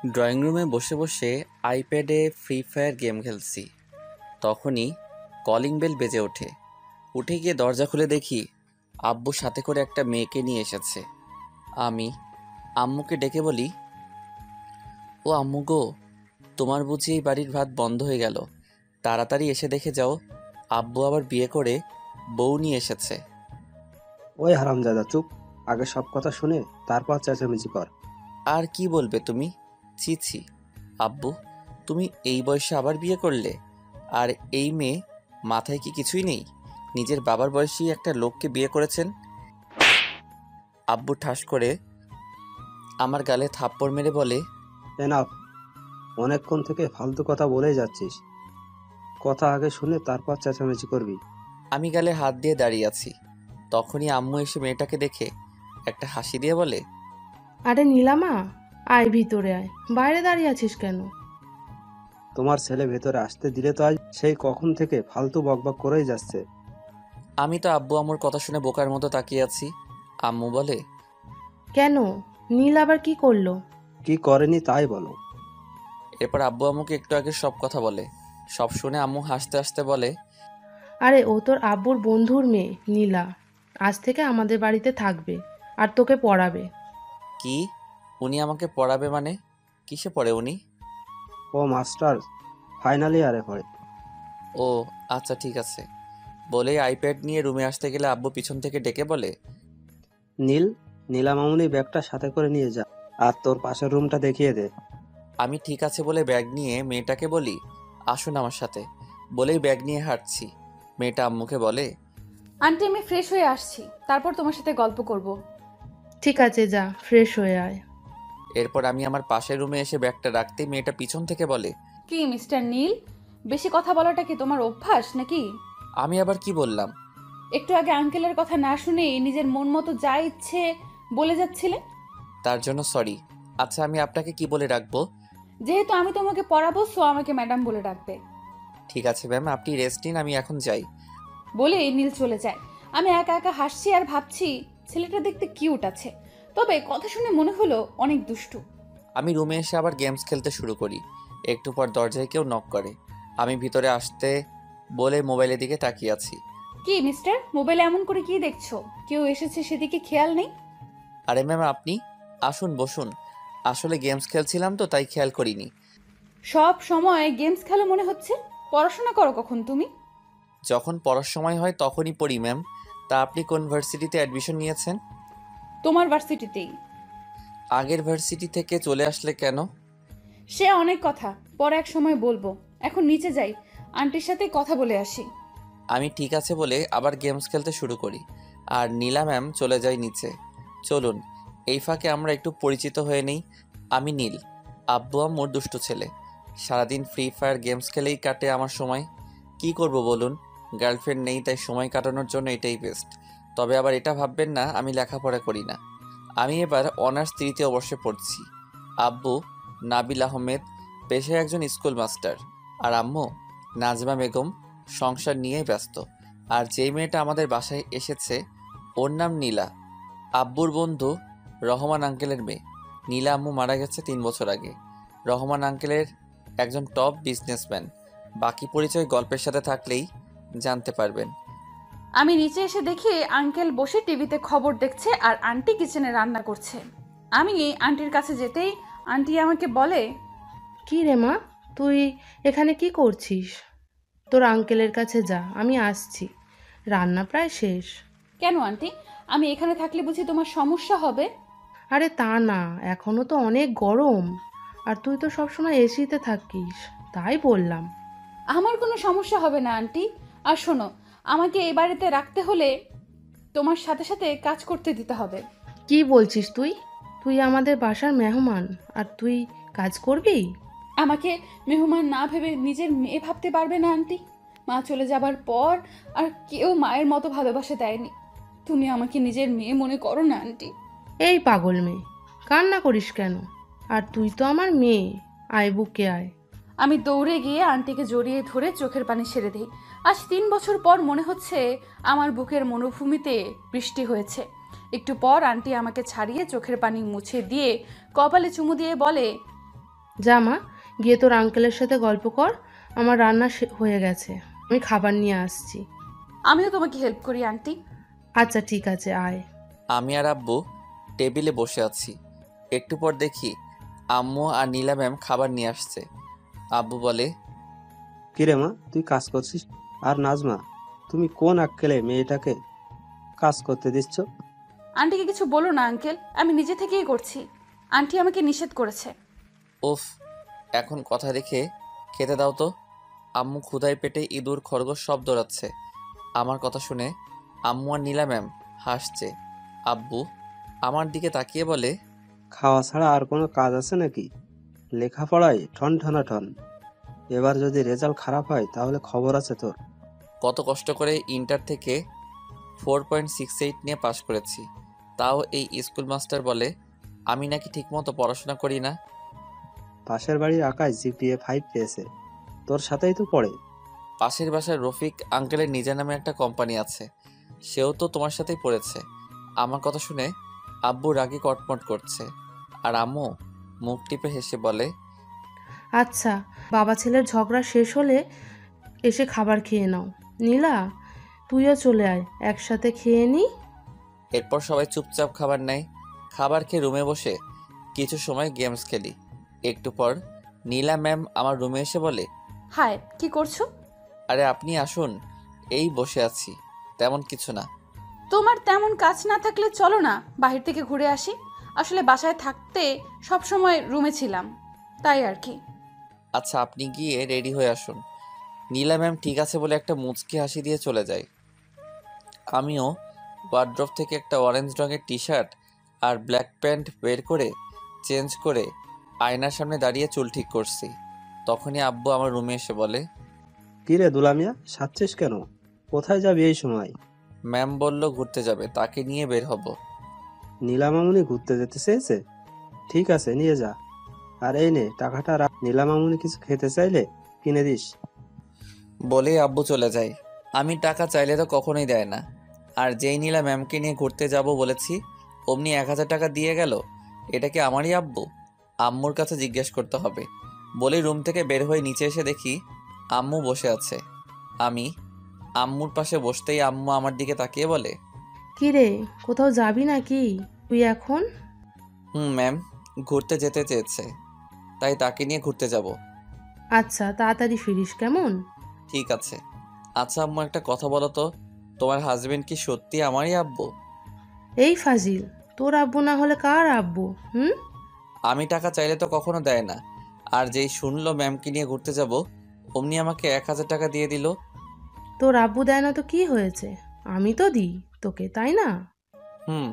Drawing রুমে বসে বসে আইপ্যাডে ফ্রি ফায়ার গেম খেলছি। তখনই কলিং বেল বেজে ওঠে। উঠে গিয়ে দরজা খুলে দেখি আব্বু সাথে করে একটা মেয়েকে নিয়ে এসেছে। আমি আম্মুকে ডেকে বলি, ও আম্মু গো, তোমার বুঝি এই বাড়ির ভাত বন্ধ হয়ে গেল? তাড়াতাড়ি এসে দেখে যাও, আব্বু আবার বিয়ে করে বউ নিয়ে এসেছে। ওই হারামজাদা চুপ। আগে সব কথা শুনে তারপর চেঁচামেচি কর। আর কি বলবে তুমি? ছি ছি আব্বু, তুমি এই বয়সে আবার বিয়ে করলে? আর এই মেয়ে, মাথায় কি কিছুই নেই? নিজের বাবার বয়সী একটা লোককে বিয়ে করেছেন। আব্বু ঠাস করে আমার গালে থাপ্পড় মেরে বলে, এনাফ। অনেকক্ষণ থেকে ফালতু কথা বলেই যাচ্ছিস। কথা আগে শুনে তারপর চেঁচামেচি করবি। আমি গালে হাত দিয়ে দাঁড়িয়ে আছি। তখনই আম্মু এসে মেয়েটাকে দেখে একটা হাসি দিয়ে বলে, আরে নীলামা, আয় ভিতরে আয়, বাইরে দাঁড়িয়ে আছিস কেন? তোমার ছেলে ভেতরে আসতে দিলে তো আজ সেই কখন থেকে ফালতু বকবক করেই যাচ্ছে। আমি তো আব্বু আম্মুর কথা শুনে বোকার মতো তাকিয়ে আছি। আম্মু বলে, কেন? নীল আবার কি করলো? কি করেনি তাই বলো। এরপর আব্বু আম্মুকে একটু আগে সব কথা বলে। সব শুনে আম্মু হাসতে হাসতে বলে, আরে ও তোর আব্বুর বন্ধুর মেয়ে নীলা, আজ থেকে আমাদের বাড়িতে থাকবে আর তোকে পড়াবে। কি? উনি আমাকে পড়াবে মানে? কিসে পড়ে উনি? ও মাস্টার, ফাইনালি আরে পড়ে। ও আচ্ছা ঠিক আছে। বলেই আইপ্যাড নিয়ে রুমে আসতে গেলে আব্বু পিছন থেকে ডেকে বলে, নীল, নীলা মামুনি ব্যাগটা সাথে করে নিয়ে যা, আর তোর পাশের রুমটা দেখিয়ে দে। আমি ঠিক আছে বলে ব্যাগ নিয়ে মেয়েটাকে বলি, আসুন আমার সাথে। বলেই ব্যাগ নিয়ে হাঁটছি। মেয়েটা আম্মুকে বলে, আন্টি আমি ফ্রেশ হয়ে আসছি, তারপর তোমার সাথে গল্প করব। ঠিক আছে, যা ফ্রেশ হয়ে আয়। এরপর আমি আমার পাশের রুমে এসে ব্যাগটা রাখতেই মেয়েটা পিছন থেকে বলে, কি মিস্টার নীল, বেশি কথা বলাটা কি তোমার অভ্যাস নাকি? আমি আবার কি বললাম? একটু আগে আঙ্কেলের কথা না শুনেই নিজের মন মতো যা ইচ্ছে বলে যাচ্ছিলে। তার জন্য সরি। আচ্ছা আমি আপনাকে কি বলে রাখবো? যেহেতু আমি তোমাকে পড়াবো সো আমাকে ম্যাডাম বলে ডাকবে। ঠিক আছে ম্যাম, আপনি রেস্ট নিন, আমি এখন যাই। বলেই নীল চলে যায়। আমি একা একা হাসছি আর ভাবছি ছেলেটা দেখতে কিউট আছে, তবে কথা শুনে মনে হলো অনেক দুষ্টু। আমি রুমে এসে আবার গেমস খেলতে শুরু করি। একটু পর দরজায় কেউ নক করে। আমি ভিতরে আসতে বলে মোবাইলের দিকে তাকিয়ে আছি। কি মিস্টার, মোবাইলে এমন করে কি দেখছো? কেউ এসেছে সেদিকে খেয়াল নেই? আরে ম্যাম আপনি আসুন বসুন। আসলে গেমস খেলছিলাম তো তাই খেয়াল করিনি। সব সময় গেমস খেলো মনে হচ্ছে। পড়াশোনা করো কখন তুমি? যখন পড়ার সময় হয় তখনই পড়ি ম্যাম। তা আপনি কোন ভার্সিটিতে অ্যাডমিশন নিয়েছেন? তোমার ভার্সিটিতেই। আগের ভার্সিটি থেকে চলে আসলে কেন? সে অনেক কথা, পরে এক সময় বলবো। এখন নিচে যাই, আন্টির সাথে কথা বলে আসি। আমি ঠিক আছে বলে আবার গেমস খেলতে শুরু করি। আর নীলা ম্যাম চলে যায় নিচে। চলুন এই ফাঁকে আমরা একটু পরিচিত হয়ে নেই। আমি নীল, আব্বু আম্মুর দুষ্টু ছেলে। সারাদিন ফ্রি ফায়ার গেমস খেলেই কাটে আমার সময়। কি করব বলুন? গার্লফ্রেন্ড নেই, তাই সময় কাটানোর জন্য এটাই বেস্ট। তবে আবার এটা ভাববেন না আমি লেখাপড়া করি না। আমি এবার অনার্স 3য় বর্ষে পড়ছি। আব্বু নাবিল আহমেদ, পেশায় একজন স্কুল মাস্টার। আর আম্মু নাজমা বেগম, সংসার নিয়েই ব্যস্ত। আর যেই মেয়েটা আমাদের বাসায় এসেছে ওর নাম নীলা, আব্বুর বন্ধু রহমান আঙ্কেলের মেয়ে। নীলা আম্মু মারা গেছে 3 বছর আগে। রহমান আঙ্কেলের একজন টপ বিজনেসম্যান। বাকি পরিচয় গল্পের সাথে থাকলেই জানতে পারবেন। আমি নিচে এসে দেখি আঙ্কেল বসে টিভিতে খবর দেখছে আর আন্টি কিচেনে রান্না করছে। আমি আন্টির কাছে যেতেই আন্টি আমাকে বলে, কি রে মা, তুই এখানে কি করছিস? তোর আঙ্কেলের কাছে যা, আমি আসছি, রান্না প্রায় শেষ। কেন আন্টি, আমি এখানে থাকলে বুঝি তোমার সমস্যা হবে? আরে তা না, এখনো তো অনেক গরম, আর তুই তো সবসময় এসিতে থাকিস, তাই বললাম। আমার কোনো সমস্যা হবে না আন্টি। আর শোনো, আমাকে এই বাড়িতে রাখতে হলে তোমার সাথে সাথে কাজ করতে দিতে হবে। কি বলছিস তুই? তুই আমাদের বাসার মেহমান আর তুই কাজ করবি? আমাকে মেহমান না ভেবে নিজের মেয়ে ভাবতে পারবে না আন্টি? মা চলে যাবার পর আর কেউ মায়ের মতো ভালোবাসা দেয়নি। তুমি আমাকে নিজের মেয়ে মনে করো না আন্টি। এই পাগল মেয়ে, কান্না করিস কেন? আর তুই তো আমার মেয়ে, আয় বুকে আয়। আমি দৌড়ে গিয়ে আন্টিকে জড়িয়ে ধরে চোখের পানি ছেড়ে দিই। আজ 3 বছর পর মনে হচ্ছে আমার বুকের মনোভূমিতে বৃষ্টি হয়েছে। একটু পর আন্টি আমাকে ছাড়িয়ে চোখের পানি মুছে দিয়ে কপালে চুমু দিয়ে বলে, যা মা, গিয়ে তোর আঙ্কেলের সাথে গল্প কর। আমার রান্না হয়ে গেছে, আমি খাবার নিয়ে আসছি। আমিও তোমাকে হেল্প করি আন্টি। আচ্ছা ঠিক আছে, আয়। আমি আর আব্বু টেবিলে বসে আছি। একটু পর দেখি আম্মু আর নীলা ম্যাম খাবার নিয়ে আসছে। আব্বু বলে, কিরে মা, তুই কাজ করছিস? আর নাজমা, তুমি কোন আক্কেলে মেয়েটাকে কাজ করতে দিচ্ছ? আন্টিকে কিছু বলো না আঙ্কেল, আমি নিজে থেকেই করছি। আন্টি আমাকে নিষেধ করেছে। উফ, এখন কথা রেখে খেতে দাও তো। আম্মু ক্ষুধায় পেটে ইঁদুর খরগোশ সব দৌড়াচ্ছে। আমার কথা শুনে আম্মু আর নীলা ম্যাম হাসছে। আব্বু আমার দিকে তাকিয়ে বলে, খাওয়া ছাড়া আর কোনো কাজ আছে নাকি? লেখাপড়ায় ঠন ঠন। এবার যদি রেজাল্ট খারাপ হয় তাহলে খবর আছে তোর। কত কষ্ট করে ইন্টার থেকে 4.68 নিয়ে পাশ করেছি, তাও এই স্কুল মাস্টার বলে আমি নাকি ঠিকমতো পড়াশোনা করি না। পাশের বাড়ির আকাশ জিপিএ 5 পেয়েছে, তোর সাথেই তো পড়ে। পাশের বাসার রফিক আঙ্কেলের নিজের নামে একটা কোম্পানি আছে, সেও তো তোমার সাথেই পড়েছে। আমার কথা শুনে আব্বু রাগে কটমট করছে, আর আম্মু মুখ টিপে হেসে বলে, আচ্ছা, বাবা ছেলের ঝগড়া শেষ হলে এসে খাবার খেয়ে নাও। নীলা, তুইও চলে আয়, একসাথে খেয়ে নি। এরপর সবাই চুপচাপ খাবার নেয়। খাবার খেয়ে রুমে বসে কিছু সময় গেমস খেলি। একটু পর নীলা ম্যাম আমার রুমে এসে বলে, হাই, কি করছো? আরে আপনি আসুন, এই বসে আছি, তেমন কিছু না। তোমার তেমন কাজ না থাকলে চলো না বাহির থেকে ঘুরে আসি। আসলে বাসায় থাকতে সব সময় রুমে ছিলাম, তাই আর কি। আচ্ছা আপনি গিয়ে রেডি হয়ে আসুন। নীলা ম্যাম ঠিক আছে বলে একটা মুচকি হাসি দিয়ে চলে যায়। আমিও ওয়ার্ড্রপ থেকে একটা অরেঞ্জ রঙের টি শার্ট আর ব্ল্যাক প্যান্ট বের করে চেঞ্জ করে আয়নার সামনে দাঁড়িয়ে চুল ঠিক করছি। তখনই আব্বু আমার রুমে এসে বলে, কিরে দুলামিয়া, সাচ্ছিস কেন? কোথায় যাবি এই সময়? ম্যাম বলল ঘুরতে যাবে, তাকে নিয়ে বের হব। নীলামামুনি ঘুরতে যেতে চেয়েছে? ঠিক আছে, নিয়ে যা। আর এই নে টাকাটা রাখ, নীলামামুনি কিছু খেতে চাইলে কিনে দিস। বলেই আব্বু চলে যায়। আমি টাকা চাইলে তো কখনোই দেয় না, আর যেই নীলা ম্যামকে নিয়ে ঘুরতে যাব বলেছি অমনি 1000 টাকা দিয়ে গেল। এটা কি আমারই আব্বু? আম্মুর কাছে জিজ্ঞেস করতে হবে। বলেই রুম থেকে বের হয়ে নিচে এসে দেখি আম্মু বসে আছে। আমি আম্মুর পাশে বসতেই আম্মু আমার দিকে তাকিয়ে বলে, কি রে, কোথাও যাবি নাকি তুই এখন? ম্যাম, ঘুরতে যেতে চেয়েছে, তাই তাকে নিয়ে ঘুরতে যাব। আচ্ছা, তাড়াতাড়ি ফিরিস কেমন? ঠিক আছে। আচ্ছা আম্মু, একটা কথা বলো তো, তোমার হাজবেন্ড কি সত্যি আমারই আব্বু? এই ফাজিল, তোর আব্বু না হলে কার আব্বু? হুম? আমি টাকা চাইলে তো কখনো দেয় না, আর যেই শুনলো ম্যামকে নিয়ে ঘুরতে যাব অমনি আমাকে 1000 টাকা দিয়ে দিল। তোর আব্বু দেয় না তো কি হয়েছে, আমি তো দিই তোকে, তাই না? হুম,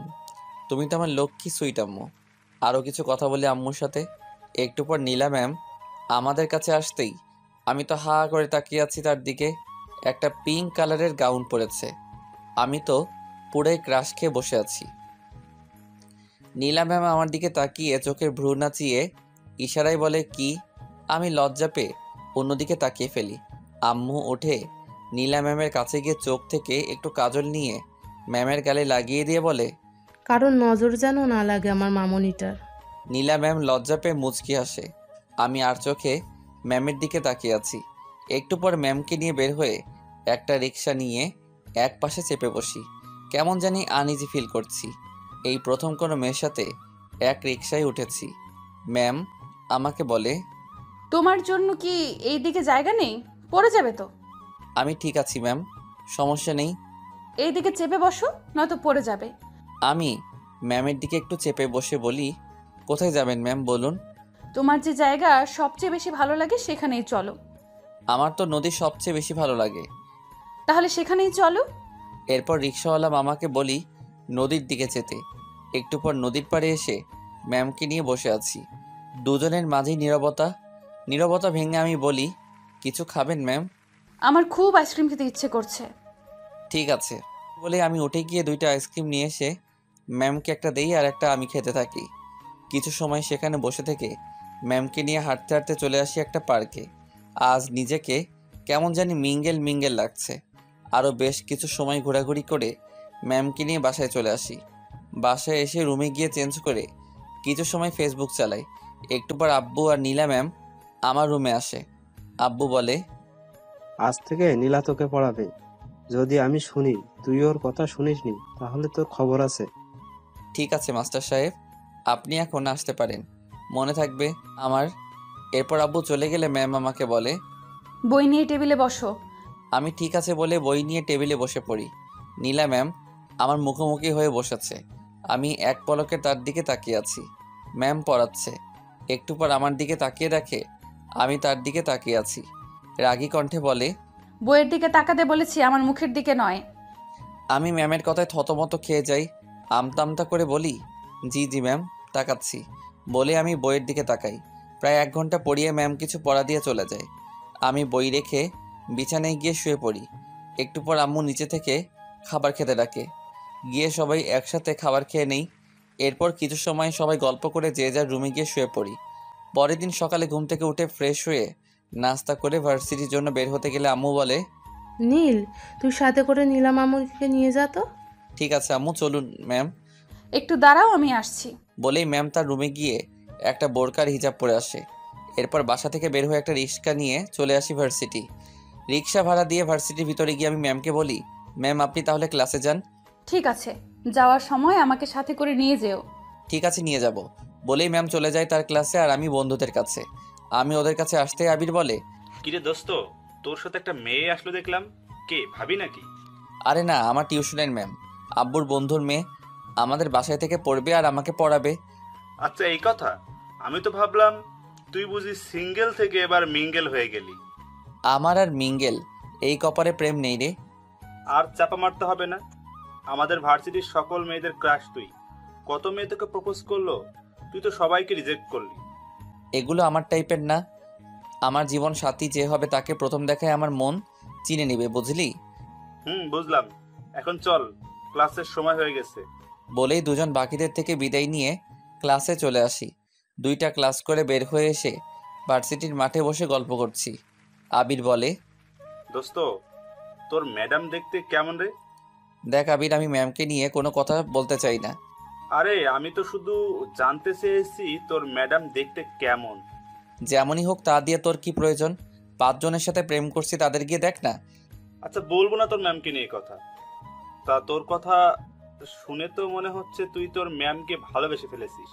তুমি তো আমার লক্ষ্মী সুইট আম্মু। আরও কিছু কথা বলি আম্মুর সাথে। একটু পর নীলা ম্যাম আমাদের কাছে আসতেই আমি তো হা করে তাকিয়ে আছি তার দিকে। একটা পিঙ্ক কালারের গাউন পরেছে। আমি তো পুরাই ক্রাশ খেয়ে বসে আছি। নীলা ম্যাম আমার দিকে তাকিয়ে চোখের ভ্রু নাচিয়ে ইশারায় বলে কি, আমি লজ্জা পেয়ে অন্যদিকে তাকিয়ে ফেলি। আম্মু ওঠে নীলা ম্যামের কাছে গিয়ে চোখ থেকে একটু কাজল নিয়ে ম্যামের গালে লাগিয়ে দিয়ে বলে, কারণ নজর যেন না লাগে আমার মামনিটার। নীলা ম্যাম লজ্জা পেয়ে মুচকি হাসে। আমি আর চোখে ম্যামের দিকে তাকিয়ে আছি। একটু পর ম্যামকে নিয়ে বের হয়ে একটা রিক্সা নিয়ে এক পাশে চেপে বসি। কেমন জানি আনইজি ফিল করছি। এই প্রথম কোনো মেয়ের সাথে এক রিক্সায় উঠেছি। ম্যাম আমাকে বলে, তোমার জন্য কি এই দিকে জায়গা নেই? পড়ে যাবে তো। আমি ঠিক আছি ম্যাম, সমস্যা নেই। এই দিকে চেপে বসো, নয়তো পড়ে যাবে। আমি ম্যামের দিকে একটু চেপে বসে বলি, কোথায় যাবেন ম্যাম বলুন? তোমার যে জায়গা সবচেয়ে বেশি ভালো লাগে সেখানেই চলো। আমার তো নদী সবচেয়ে বেশি ভালো লাগে। তাহলে সেখানেই চলো। এরপর রিক্সাওয়ালা মামাকে বলি নদীর দিকে যেতে। একটু পর নদীর পাড়ে এসে ম্যামকে নিয়ে বসে আছি। দুজনের মাঝেই নীরবতা। নীরবতা ভেঙে আমি বলি, কিছু খাবেন ম্যাম? আমার খুব আইসক্রিম খেতে ইচ্ছে করছে। ঠিক আছে বলে আমি উঠে গিয়ে 2টা আইসক্রিম নিয়ে এসে ম্যামকে একটা দেই আর একটা আমি খেতে থাকি। কিছু সময় সেখানে বসে থেকে ম্যামকে নিয়ে হাঁটতে হাঁটতে চলে আসি একটা পার্কে। আজ নিজেকে কেমন জানি মিঙ্গেল মিঙ্গেল লাগছে। আরও বেশ কিছু সময় ঘোরাঘুরি করে ম্যামকে নিয়ে বাসায় চলে আসি। বাসায় এসে রুমে গিয়ে চেঞ্জ করে কিছু সময় ফেসবুক চালাই। একটু পর আব্বু আর নীলা ম্যাম আমার রুমে আসে। আব্বু বলে, আজ থেকে নীলা তোকে পড়াবে। যদি আমি শুনি তুই ওর কথা শুনিসনি তাহলে তোর খবর আছে। ঠিক আছে মাস্টার সাহেব, আপনি এখন আসতে পারেন, মনে থাকবে আমার। এরপর আব্বু চলে গেলে ম্যাম আমাকে বলে, বই নিয়ে টেবিলে বসো। আমি ঠিক আছে বলে বই নিয়ে টেবিলে বসে পড়ি। নীলা ম্যাম আমার মুখোমুখি হয়ে বসেছে। আমি এক পলকে তার দিকে তাকিয়ে আছি। ম্যাম পড়াচ্ছে। একটু পর আমার দিকে তাকিয়ে দেখে আমি তার দিকে তাকিয়ে আছি। রাগী কণ্ঠে বলে, বইয়ের দিকে তাকাতে বলেছি, আমার মুখের দিকে নয়। আমি ম্যামের কথায় থতমত খেয়ে যাই। আমতা করে বলি, জি জি ম্যাম, তাকাচ্ছি। বলে আমি বইয়ের দিকে তাকাই। প্রায় 1 ঘন্টা পড়িয়ে ম্যাম কিছু পড়া দিয়ে চলে যায়। আমি বই রেখে বিছানায় গিয়ে শুয়ে পড়ি। একটু পর আম্মু নিচে থেকে খাবার খেতে ডাকে। গিয়ে সবাই একসাথে খাবার খেয়ে নেই। এরপর কিছু সময় সবাই গল্প করে যে যার রুমে গিয়ে শুয়ে পড়ি। পরের দিন সকালে ঘুম থেকে উঠে ফ্রেশ হয়ে নাস্তা করে ভার্সিটির জন্য বের হতে গেলে আম্মু বলে, নীল, তুই সাথে করে নীলা মামুনিকে নিয়ে যা তো। ঠিক আছে আম্মু, চলুন ম্যাম। একটু দাঁড়াও, আমি আসছি। বলেই ম্যাম তার রুমে গিয়ে একটা বোরকার হিজাব পরে আসে। এরপর বাসা থেকে বের হয়ে একটা রিক্সা নিয়ে চলে আসি ভার্সিটি। রিক্সা ভাড়া দিয়ে ভার্সিটির ভিতরে গিয়ে আমি ম্যামকে বলি, ম্যাম আপনি তাহলে ক্লাসে যান। ঠিক আছে, যাওয়ার সময় আমাকে সাথে করে নিয়ে যেও। ঠিক আছে, নিয়ে যাব। বলেই ম্যাম চলে যায় তার ক্লাসে আর আমি বন্ধুদের কাছে। আমি ওদের কাছে আসতে আবির বলে, কিরে দোস্ত, তোর সাথে একটা মেয়ে আসলো দেখলাম, কে ভাবি নাকি? আরে না, আমার টিউশনের ম্যাম, আব্বুর বন্ধুর মেয়ে। আমাদের বাসায় থেকে পড়বে আর আমাকে পড়াবে। আচ্ছা এই কথা, আমি তো ভাবলাম তুই বুঝি সিঙ্গেল থেকে এবার মিঙ্গেল হয়ে গেলি। আমার আর মিঙ্গেল এই কপারে প্রেম নেই রে। আর চাপা মারতে হবে না, আমাদের ভার্সিটির সকল মেয়েদের ক্রাশ তুই। কত মেয়ে তোকে প্রপোজ করলো, তুই তো সবাইকে রিজেক্ট করলি। এগুলো আমার টাইপের না। আমার জীবন সাথী যে হবে তাকে প্রথম দেখায় আমার মন চিনে নিবে, বুঝলি? বুঝলাম। এখন চল, ক্লাসের সময় হয়ে গেছে। বলেই দুজন বাকিদের থেকে বিদায় নিয়ে ক্লাসে চলে আসি। 2টা ক্লাস করে বের হয়ে এসে ভার্সিটির মাঠে বসে গল্প করছি। আবির বলে, দোস্ত, তোর ম্যাডাম দেখতে কেমন রে? দেখ আবির, আমি ম্যামকে নিয়ে কোনো কথা বলতে চাই না। আরে আমি তো শুধু জানতে চেয়েছি তোর ম্যাডাম দেখতে কেমন। যেমনই হোক তা দিয়ে তোর কি প্রয়োজন? 5 জনের সাথে প্রেম করছি, তাদের গিয়ে দেখ না। আচ্ছা বলবো না তোর ম্যামকে নিয়ে কথা। তা তোর কথা শুনে তো মনে হচ্ছে তুই তোর ম্যামকে ভালোবেসে ফেলেছিস।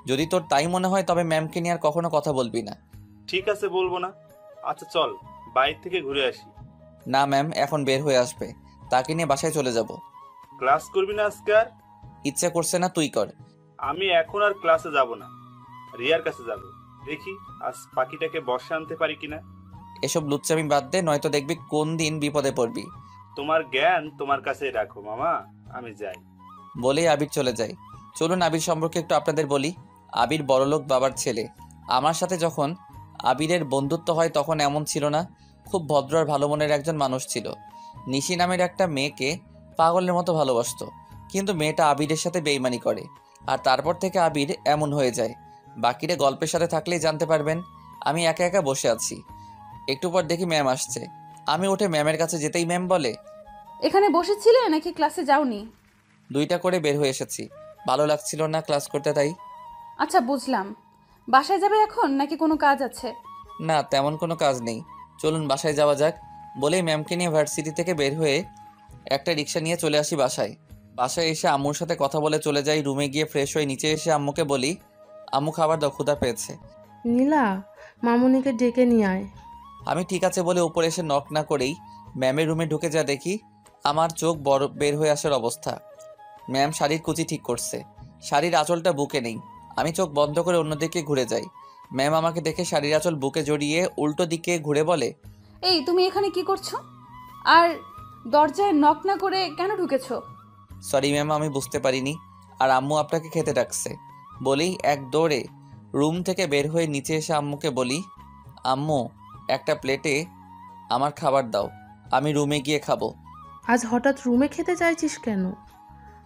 যদি তোর তাই মনে হয় তবে ম্যামকে নিয়ে আর কখনো কথা বলবি না। ঠিক আছে, বলবো না। আচ্ছা চল, বাইরে থেকে ঘুরে আসি। না ম্যাম এখন বের হয়ে আসবে, তাকে নিয়ে বাসায় চলে যাব। ক্লাস করবি না আজকে আর? ইচ্ছে করছে না, তুই কর। আমি এখন আর ক্লাসে যাব না, রিয়ার কাছে যাব। দেখি আজ পাখিটাকে বর্ষা আনতে পারি কিনা। এসব লুচ্চামি বাদ দে, নয়তো দেখবি কোন দিন বিপদে পড়বি। তোমার জ্ঞান তোমার কাছেই রাখো মামা, আমি যাই। বলেই আবির চলে যায়। চলুন আবির সম্পর্কে একটু আপনাদের বলি। আবির বড়লোক বাবার ছেলে। আমার সাথে যখন আবিরের বন্ধুত্ব হয় তখন এমন ছিল না। খুব ভদ্র আর ভালো মনের একজন মানুষ ছিল। নিশি নামের একটা মেয়েকে পাগলের মতো ভালোবাসতো, কিন্তু মেয়েটা আবিরের সাথে বেইমানি করে। আর তারপর থেকে আবির এমন হয়ে যায়। বাকিরা গল্পের সাথে থাকলেই জানতে পারবেন। আমি একা একা বসে আছি। একটু পর দেখি ম্যাম আসছে। আমি উঠে ম্যামের কাছে যেতেই ম্যাম বলে, এখানে বসেছিলে নাকি ক্লাসে যাওনি? 2টা করে বের হয়ে এসেছি, ভালো লাগছিল না ক্লাস করতে তাই। আচ্ছা বুঝলাম। বাসায় যাবে এখন নাকি কোনো কাজ আছে? না, তেমন কোনো কাজ নেই, চলুন বাসায় যাওয়া যাক। বলেই ম্যামকে নিয়ে ভার্সিটি থেকে বের হয়ে একটা রিক্সা নিয়ে চলে আসি বাসায়। বাসায় এসে আম্মুর সাথে কথা বলে চলে যাই রুমে। গিয়ে ফ্রেশ হয়ে নিচে এসে আম্মুকে বলি, আম্মু খাবার দাও, ক্ষুধা পেয়েছে। নীলা, মামুনিকে ডেকে নিয়ে আয়। আমি ঠিক আছে বলে উপরে এসে নক না করেই ম্যামের রুমে ঢুকে যা দেখি আমার চোখ বড় বের হয়ে আসার অবস্থা। ম্যাম শাড়ির কুচি ঠিক করছে, শাড়ির আঁচলটা বুকে নেই। আমি চোখ বন্ধ করে অন্যদিকে ঘুরে যাই। ম্যাম আমাকে দেখে শাড়ির আঁচল বুকে জড়িয়ে উল্টো দিকে ঘুরে বলে, এই তুমি এখানে কি করছো? আর দরজায় নক না করে কেন ঢুকেছো? সরি ম্যাম, আমি বুঝতে পারিনি। আর আম্মু আপনাকে খেতে ডাকছে। বলেই এক দৌড়ে রুম থেকে বের হয়ে নিচে এসে আম্মুকে বলি, আম্মু একটা প্লেটে আমার খাবার দাও, আমি রুমে গিয়ে খাবো। আজ হঠাৎ রুমে খেতে চাইছিস কেন?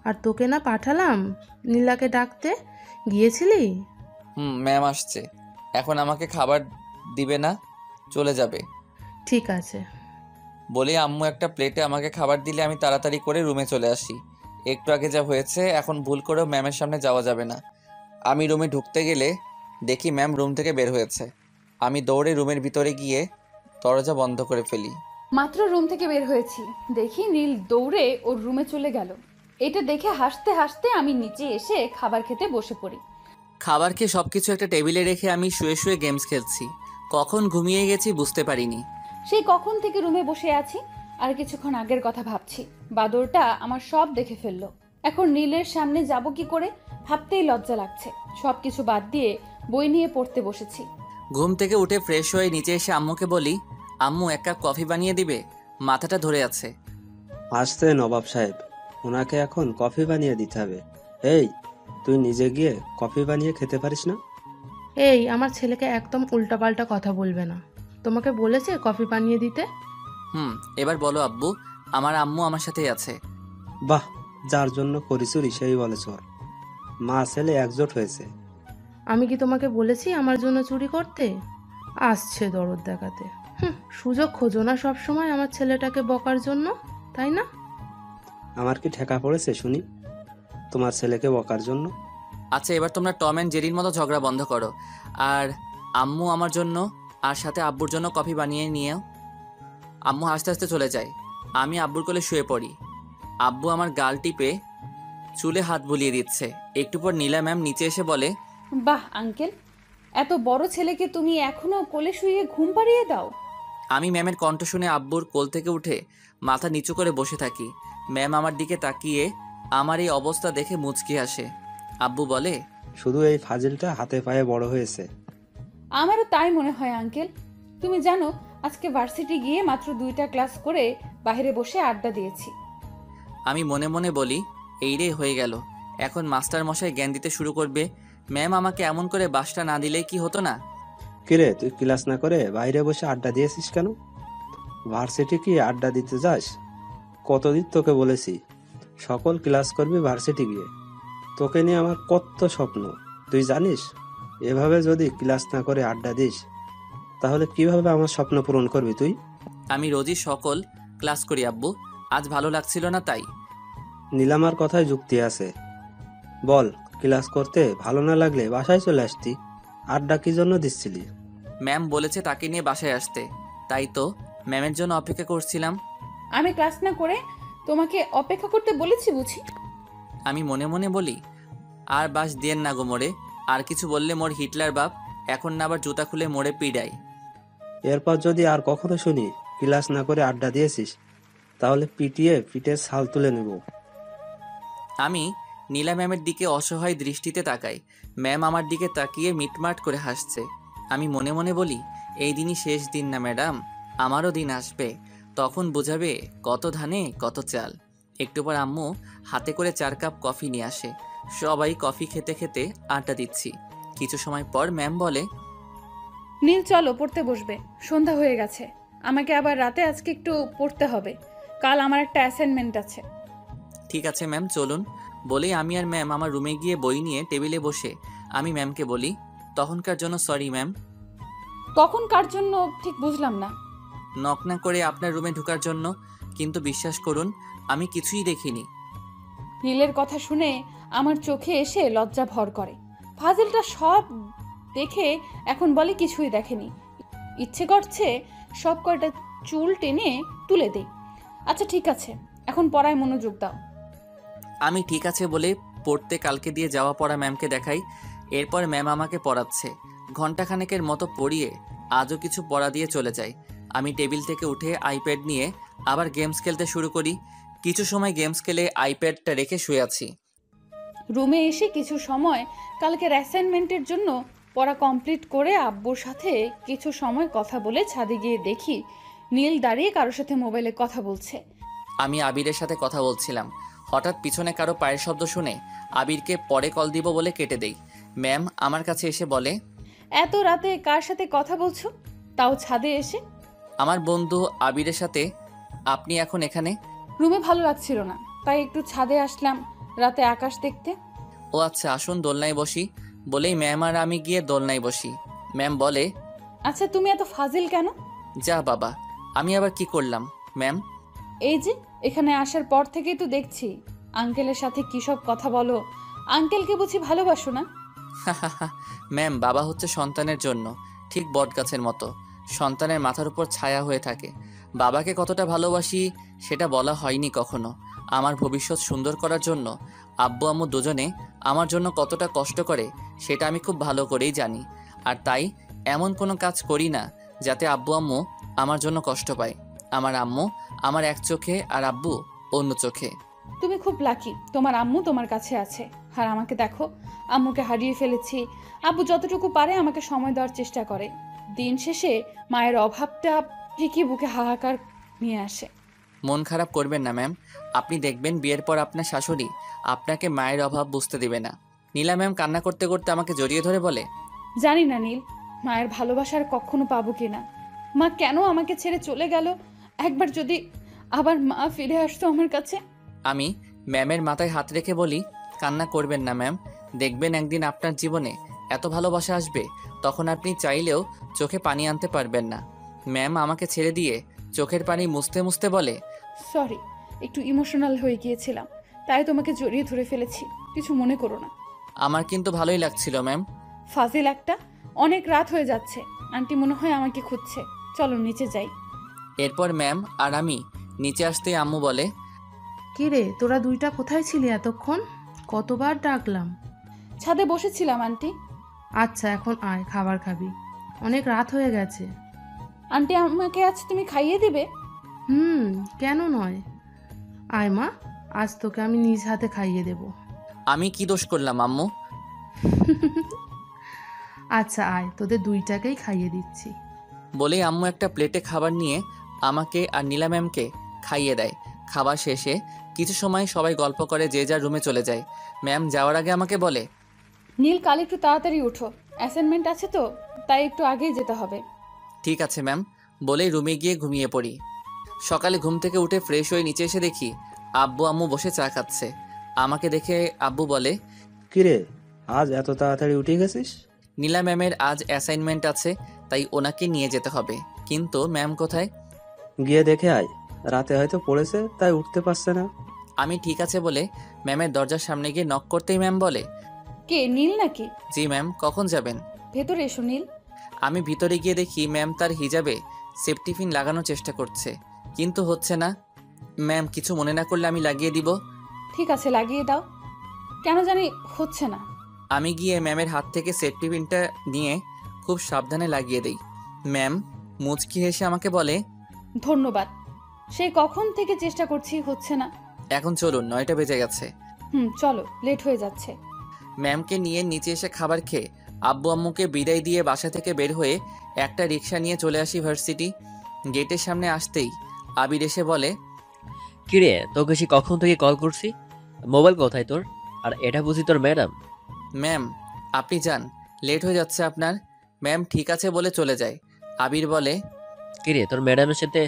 আর তোকে না পাঠালাম নীলাকে ডাকতে, গিয়েছিলি? ম্যাম আসছে, এখন আমাকে খাবার দিবে না, চলে যাবে। ঠিক আছে। বলে আম্মু একটা প্লেটে আমাকে খাবার দিলে আমি তাড়াতাড়ি করে রুমে চলে আসি। একটু আগে যা হয়েছে এখন ভুল করেও ম্যামের সামনে যাওয়া যাবে না। আমি রুমে ঢুকতে গেলে দেখি ম্যাম রুম থেকে বের হয়েছে। আমি দৌড়ে রুমের ভিতরে গিয়ে দরজা বন্ধ করে ফেলি। মাত্র রুম থেকে বের হয়েছি, দেখি নীল দৌড়ে ওর রুমে চলে গেল। এটা দেখে হাসতে হাসতে আমি নিচে এসে খাবার খেতে বসে পড়ি। খাবার খেয়ে সব কিছু একটা টেবিলে রেখে আমি শুয়ে শুয়ে গেমস খেলছি। কখন ঘুমিয়ে গেছি বুঝতে পারিনি। সেই কখন থেকে রুমে বসে আছি আর কিছুক্ষণ আগের কথা ভাবছি। বাদরটা আমার সব দেখে ফেললো। এখন নীলের সামনে যাব কি করে ভাবতেই লজ্জা লাগছে। সব কিছু বাদ দিয়ে বই নিয়ে পড়তে বসেছি। ঘুম থেকে উঠে ফ্রেশ হয়ে নিচে এসে আম্মুকে বলি, আম্মু এক কাপ কফি বানিয়ে দিবে, মাথাটা ধরে আছে। আসতে নবাব সাহেব, ওনাকে এখন কফি বানিয়ে দিতে হবে। এই, তুই নিজে গিয়ে কফি বানিয়ে খেতে পারিস না? এই, আমার ছেলেকে একদম উল্টাপাল্টা কথা বলবে না। তোমাকে বলেছে কফি বানিয়ে দিতে? এবার বলো আব্বু, আমার আম্মু আমার সাথেই আছে। বাহ, যার জন্য করি চুরি সেই বলে চোর। মা ছেলে একজোট হয়েছে। আমি কি তোমাকে বলেছি আমার জন্য চুরি করতে? আসছে দরদ দেখাতে। সুযোগ খোঁজো না সব সময় আমার ছেলেটাকে বকার জন্য, তাই না? আমার কি ঠেকা পড়েছে শুনি তোমার ছেলেকে বকার জন্য? আচ্ছা, এবার তোমরা টম অ্যান্ড জেরির মতো ঝগড়া বন্ধ করো। আর আম্মু আমার জন্য আর সাথে আব্বুর জন্য কফি বানিয়ে নিয়েও। আম্মু হাসতে হাসতে চলে যায়। আমি আব্বুর কোলে শুয়ে পড়ি। আব্বু আমার গাল টিপে চুলে হাত বুলিয়ে দিচ্ছে। একটু পর নীলা ম্যাম নিচে এসে বলে, বাহ আঙ্কেল, এত বড় ছেলেকে তুমি এখনো কোলে শুয়ে ঘুম পাড়িয়ে দাও? আমি ম্যামের কণ্ঠ শুনে আব্বুর কোল থেকে উঠে মাথা নিচু করে বসে থাকি। ম্যাম আমার দিকে তাকিয়ে আমার এই অবস্থা দেখে মুচকি আসে। আব্বু বলে, শুধু এই ফাজিলটা হাতে পায়ে বড় হয়েছে। আমারও তাই মনে হয় আঙ্কেল। তুমি জানো আজকে ভার্সিটি গিয়ে মাত্র 2টা ক্লাস করে বাইরে বসে আড্ডা দিয়েছি। আমি মনে মনে বলি, এই রে হয়ে গেল, এখন মাস্টার মশাই জ্ঞান দিতে শুরু করবে। ম্যাম আমাকে এমন করে বাসটা না দিলে কি হতো না? কিরে, তুই ক্লাস না করে বাইরে বসে আড্ডা দিয়েছিস কেন? ভার্সিটি কি আড্ডা দিতে যাস? কতদিন তোকে বলেছি সকল ক্লাস করবি ভার্সিটি গিয়ে। তোকে নিয়ে আমার কত স্বপ্ন তুই জানিস। এভাবে যদি ক্লাস না করে আড্ডা দিস তাহলে কিভাবে আমার স্বপ্ন পূরণ করবি তুই? আমি রোজই সকল ক্লাস করি আব্বু, আজ ভালো লাগছিল না তাই। নীলামার কথায় যুক্তি আছে। বল, ক্লাস করতে ভালো না লাগলে বাসায় চলে আসতি, আড্ডা কি জন্য দিচ্ছিলি? ম্যাম বলেছে তাকে নিয়ে বাসায় আসতে, তাই তো ম্যামের জন্য অপেক্ষা করছিলাম। আমি ক্লাস না করে তোমাকে অপেক্ষা করতে বলেছি বুঝি? আমি মনে মনে বলি, আর বাস দিয়েন না গো মোড়ে, আর কিছু বললে মোর হিটলার বাপ এখন না আবার জুতা খুলে মোড়ে পিডাই। এরপর যদি আর কখনো শুনি ক্লাস না করে আড্ডা দিয়েছিস তাহলে পিটিয়ে পিঠে ছাল তুলে নেব। আমি নীলা ম্যামের দিকে অসহায় দৃষ্টিতে তাকাই। ম্যাম আমার দিকে তাকিয়ে মিটমাট করে হাসছে। আমি মনে মনে বলি, এই দিনই শেষ দিন না ম্যাডাম, আমারও দিন আসবে, তখন বোঝাবে কত ধানে কত চাল। একটু পর আম্মু হাতে করে 4 কাপ কফি নিয়ে আসে। সবাই কফি খেতে খেতে আড্ডা দিচ্ছি। কিছু সময় পর ম্যাম বলে, নীল চলো পড়তে বসবে, সন্ধ্যা হয়ে গেছে। আমাকে আবার রাতে আজকে একটু পড়তে হবে, কাল আমার একটা অ্যাসাইনমেন্ট আছে। ঠিক আছে ম্যাম চলুন। বলেই আমি আর ম্যাম আমার রুমে গিয়ে বই নিয়ে টেবিলে বসে আমি ম্যামকে বলি, তখনকার জন্য সরি ম্যাম। তখন কার জন্য ঠিক বুঝলাম না। নক না করে আপনার রুমে ঢোকার জন্য, কিন্তু বিশ্বাস করুন আমি কিছুই দেখিনি। নীলের কথা শুনে আমার চোখে এসে লজ্জা ভর করে। ফাজিলটা সব দেখে এখন বলে কিছুই দেখেনি। ইচ্ছে করছে সব কয়টা চুল টেনে তুলে দেই। আচ্ছা ঠিক আছে, এখন পড়ায় মনোযোগ দাও। আমি ঠিক আছে বলে পড়তে কালকে দিয়ে যাওয়া পড়া ম্যামকে দেখাই। এরপর ম্যাম আমাকে পড়াচ্ছে। ঘণ্টাখানেকের মতো পড়িয়ে আজও কিছু পড়া দিয়ে চলে যায়। আমি টেবিল থেকে উঠে আইপ্যাড নিয়ে আবার গেমস খেলতে শুরু করি। কিছু সময় গেমস খেলে আইপ্যাডটা রেখে শুয়ে আছি। রুমে এসে কিছু সময় কালকের অ্যাসাইনমেন্টের জন্য পড়া কমপ্লিট করে আব্বুর সাথে কিছু সময় কথা বলে ছাদে গিয়ে দেখি নীল দাঁড়িয়ে কারোর সাথে মোবাইলে কথা বলছে। আমি আবিরের সাথে কথা বলছিলাম। হঠাৎ পিছনে কারো পায়ের শব্দ শুনে আবিরকে পরে কল দিব বলে কেটে দেই। ম্যাম আমার কাছে এসে বলে, এত রাতে কার সাথে কথা বলছো, তাও ছাদে এসে? আমার বন্ধু আবিরের সাথে। আপনি এখন এখানে? রুমে ভালো লাগছিল না, তাই একটু ছাদে আসলাম রাতে আকাশ দেখতে। ও আচ্ছা, আসুন দোলনায় বসি। বলেই ম্যাম আর আমি গিয়ে দোলনায় বসি। ম্যাম বলে, আচ্ছা তুমি এত ফাজিল কেন? যা বাবা, আমি আবার কি করলাম ম্যাম? এই যে এখানে আসার পর থেকেই তো দেখছি আঙ্কেলের সাথে কী সব কথা বলো। আঙ্কেলকে বুঝি ভালোবাসো না? ম্যাম, বাবা হচ্ছে সন্তানের জন্য ঠিক বটগাছের মতো, সন্তানের মাথার উপর ছায়া হয়ে থাকে। বাবাকে কতটা ভালোবাসি সেটা বলা হয়নি কখনো। আমার ভবিষ্যৎ সুন্দর করার জন্য আব্বু আম্মু দুজনে আমার জন্য কতটা কষ্ট করে সেটা আমি খুব ভালো করেই জানি। আর তাই এমন কোনো কাজ করি না যাতে আব্বু আম্মু আমার জন্য কষ্ট পায়। আমার আম্মু আমার এক চোখে আর আব্বু অন্য চোখে। তুমি খুব লাকি, তোমার আম্মু তোমার কাছে আছে। আর আমাকে দেখো, আম্মুকে হারিয়ে ফেলেছি। আব্বু যতটুকু পারে আমাকে সময় দেওয়ার চেষ্টা করে। দিন শেষে মায়ের অভাবটা ঠিকই বুকে হাহাকার নিয়ে আসে। মন খারাপ করবেন না ম্যাম, আপনি দেখবেন বিয়ের পর আপনার শাশুড়ি আপনাকে মায়ের অভাব বুঝতে দিবে না। নীলা ম্যাম কান্না করতে করতে আমাকে জড়িয়ে ধরে বলে, জানি না নীল, মায়ের ভালোবাসার কখনো পাবো কিনা। মা কেন আমাকে ছেড়ে চলে গেল? একবার যদি আবার মা ফিরে আসতো আমার কাছে। আমি ম্যামের মাথায় হাত রেখে বলি, কান্না করবেন না ম্যাম, দেখবেন একদিন আপনার জীবনে এত ভালোবাসা আসবে তখন আপনি চাইলেও চোখে পানি আনতে পারবেন না। ম্যাম আমাকে ছেড়ে দিয়ে চোখের পানি মুছতে মুছতে বলে, সরি, একটু ইমোশনাল হয়ে গিয়েছিলাম, তাই তোমাকে জড়িয়ে ধরে ফেলেছি, কিছু মনে করো না। আমার কিন্তু ভালোই লাগছিল ম্যাম। ফাজিল একটা, অনেক রাত হয়ে যাচ্ছে, আন্টি মনে হয় আমাকে খুঁজছে, চলো নিচে যাই। এরপর ম্যাম আর আমি নিচে আসতেই আম্মু বলে, কি রে, তোরা দুইটা কোথায় ছিলি এতক্ষণ? কতবার ডাকলাম। ছাদে বসেছিলাম আন্টি। আচ্ছা, এখন আয়, খাবার খাবি, অনেক রাত হয়ে গেছে। আন্টি আমাকে আজ তুমি খাইয়ে দিবে? কেন নয়, আয় মা, আজ তোকে আমি নিজ হাতে খাইয়ে দেব। আমি কি দোষ করলাম আম্মু? আচ্ছা আয়, তোদের দুইটাকেই খাইয়ে দিচ্ছি। বলেই আম্মু একটা প্লেটে খাবার নিয়ে আমাকে আর নীলা ম্যামকে খাইয়ে দেয়। খাবার শেষে কিছু সময় সবাই গল্প করে যে যার রুমে চলে যায়। ম্যাম যাওয়ার আগে আমাকে বলে, নীল, কাল একটু তাড়াতাড়ি উঠো, অ্যাসাইনমেন্ট আছে তো, তাই একটু আগেই যেতে হবে। ঠিক আছে ম্যাম, বলেই রুমে গিয়ে ঘুমিয়ে পড়ি। সকালে ঘুম থেকে উঠে ফ্রেশ হয়ে নিচে এসে দেখি আব্বু আম্মু বসে চা খাচ্ছে। আমাকে দেখে আব্বু বলে, কিরে, আজ এত তাড়াতাড়ি উঠে গেছিস? নীলা ম্যামের আজ অ্যাসাইনমেন্ট আছে, তাই ওনাকে নিয়ে যেতে হবে। কিন্তু ম্যাম কোথায়? গিয়ে দেখে আয়, রাতে হয়তো পড়েছে তাই উঠতে পারছে না। আমি ঠিক আছে বলে ম্যামের দরজার সামনে গিয়ে নক করতেই ম্যাম বলে, কে, নীল নাকি? জি ম্যাম, কখন যাবেন? ভেতরে এসো নীল। আমি ভিতরে গিয়ে দেখি ম্যাম তার হিজাবে সেফটি পিন লাগানোর চেষ্টা করছে, কিন্তু হচ্ছে না। ম্যাম কিছু মনে না করলে আমি লাগিয়ে দিব। ঠিক আছে, লাগিয়ে দাও। কেন জানি হচ্ছে না। আমি গিয়ে ম্যামের হাত থেকে সেফটি পিনটা নিয়ে খুব সাবধানে লাগিয়ে দেই। ম্যাম মুচকি হেসে আমাকে বলে, ধন্যবাদ, সেই কখন থেকে চেষ্টা করছি, হচ্ছে না। এখন চলুন, 9টা বেজে গেছে। চলো, লেট হয়ে যাচ্ছে। ম্যামকে নিয়ে নিচে এসে খাবার খেয়ে আব্বু আম্মুকে বিদায় দিয়ে বাসা থেকে বের হয়ে একটা রিক্সা নিয়ে চলে আসি ভার্সিটি। গেটের সামনে আসতেই আবির এসে বলে, কিরে, তোকে সে কখন থেকে কল করছি, মোবাইল কোথায় তোর? আর এটা বুঝি তোর ম্যাডাম? ম্যাম আপনি যান, লেট হয়ে যাচ্ছে আপনার। ম্যাম ঠিক আছে বলে চলে যায়। আবির বলে, কিরে, তোর ম্যাডামের সাথে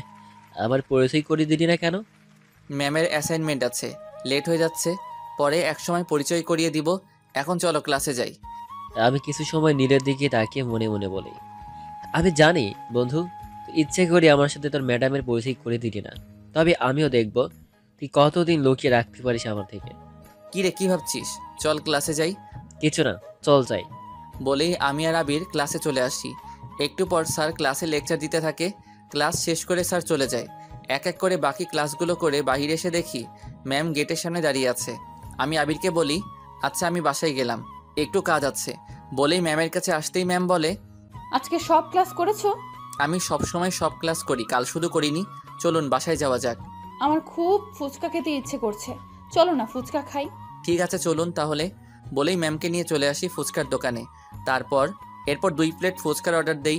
আমার পরিচয় করিয়ে দিলি না কেন? ম্যামের অ্যাসাইনমেন্ট আছে, লেট হয়ে যাচ্ছে, পরে একসময় পরিচয় করিয়ে দিব। এখন চলো ক্লাসে যাই। আমি কিছু সময় নীলের দিকে তাকিয়ে মনে মনে বলি, আমি জানি বন্ধু, তুই ইচ্ছে করে আমার সাথে তোর ম্যাডামের পরিচয় করে দিলি না, তবে আমিও দেখব তুই কতদিন লুকিয়ে রাখতে পারিস আমার থেকে। কি রে, কি ভাবছিস? চল ক্লাসে যাই। কিছু না, চল যাই। বলেই আমি আর আবির ক্লাসে চলে আসি। একটু পর স্যার ক্লাসে লেকচার দিতে থাকে। ক্লাস শেষ করে স্যার চলে যায়। এক এক করে বাকি ক্লাসগুলো করে বাইরে এসে দেখি ম্যাম গেটের সামনে দাঁড়িয়ে আছে। আমি আবিরকে বলি, আচ্ছা আমি বাসায় গেলাম, একটু কাজ আছে। বলেই ম্যামের কাছে আসতেই ম্যাম বলে, আজকে সব ক্লাস করেছো? আমি সব সময় সব ক্লাস করি, কাল শুধু করিনি। চলুন বাসায় যাওয়া যাক। আমার খুব ফুচকা খেতে ইচ্ছে করছে, চলো না ফুচকা খাই। ঠিক আছে চলুন তাহলে। বলেই ম্যামকে নিয়ে চলে আসি ফুচকার দোকানে। এরপর 2 প্লেট ফুচকার অর্ডার দেই।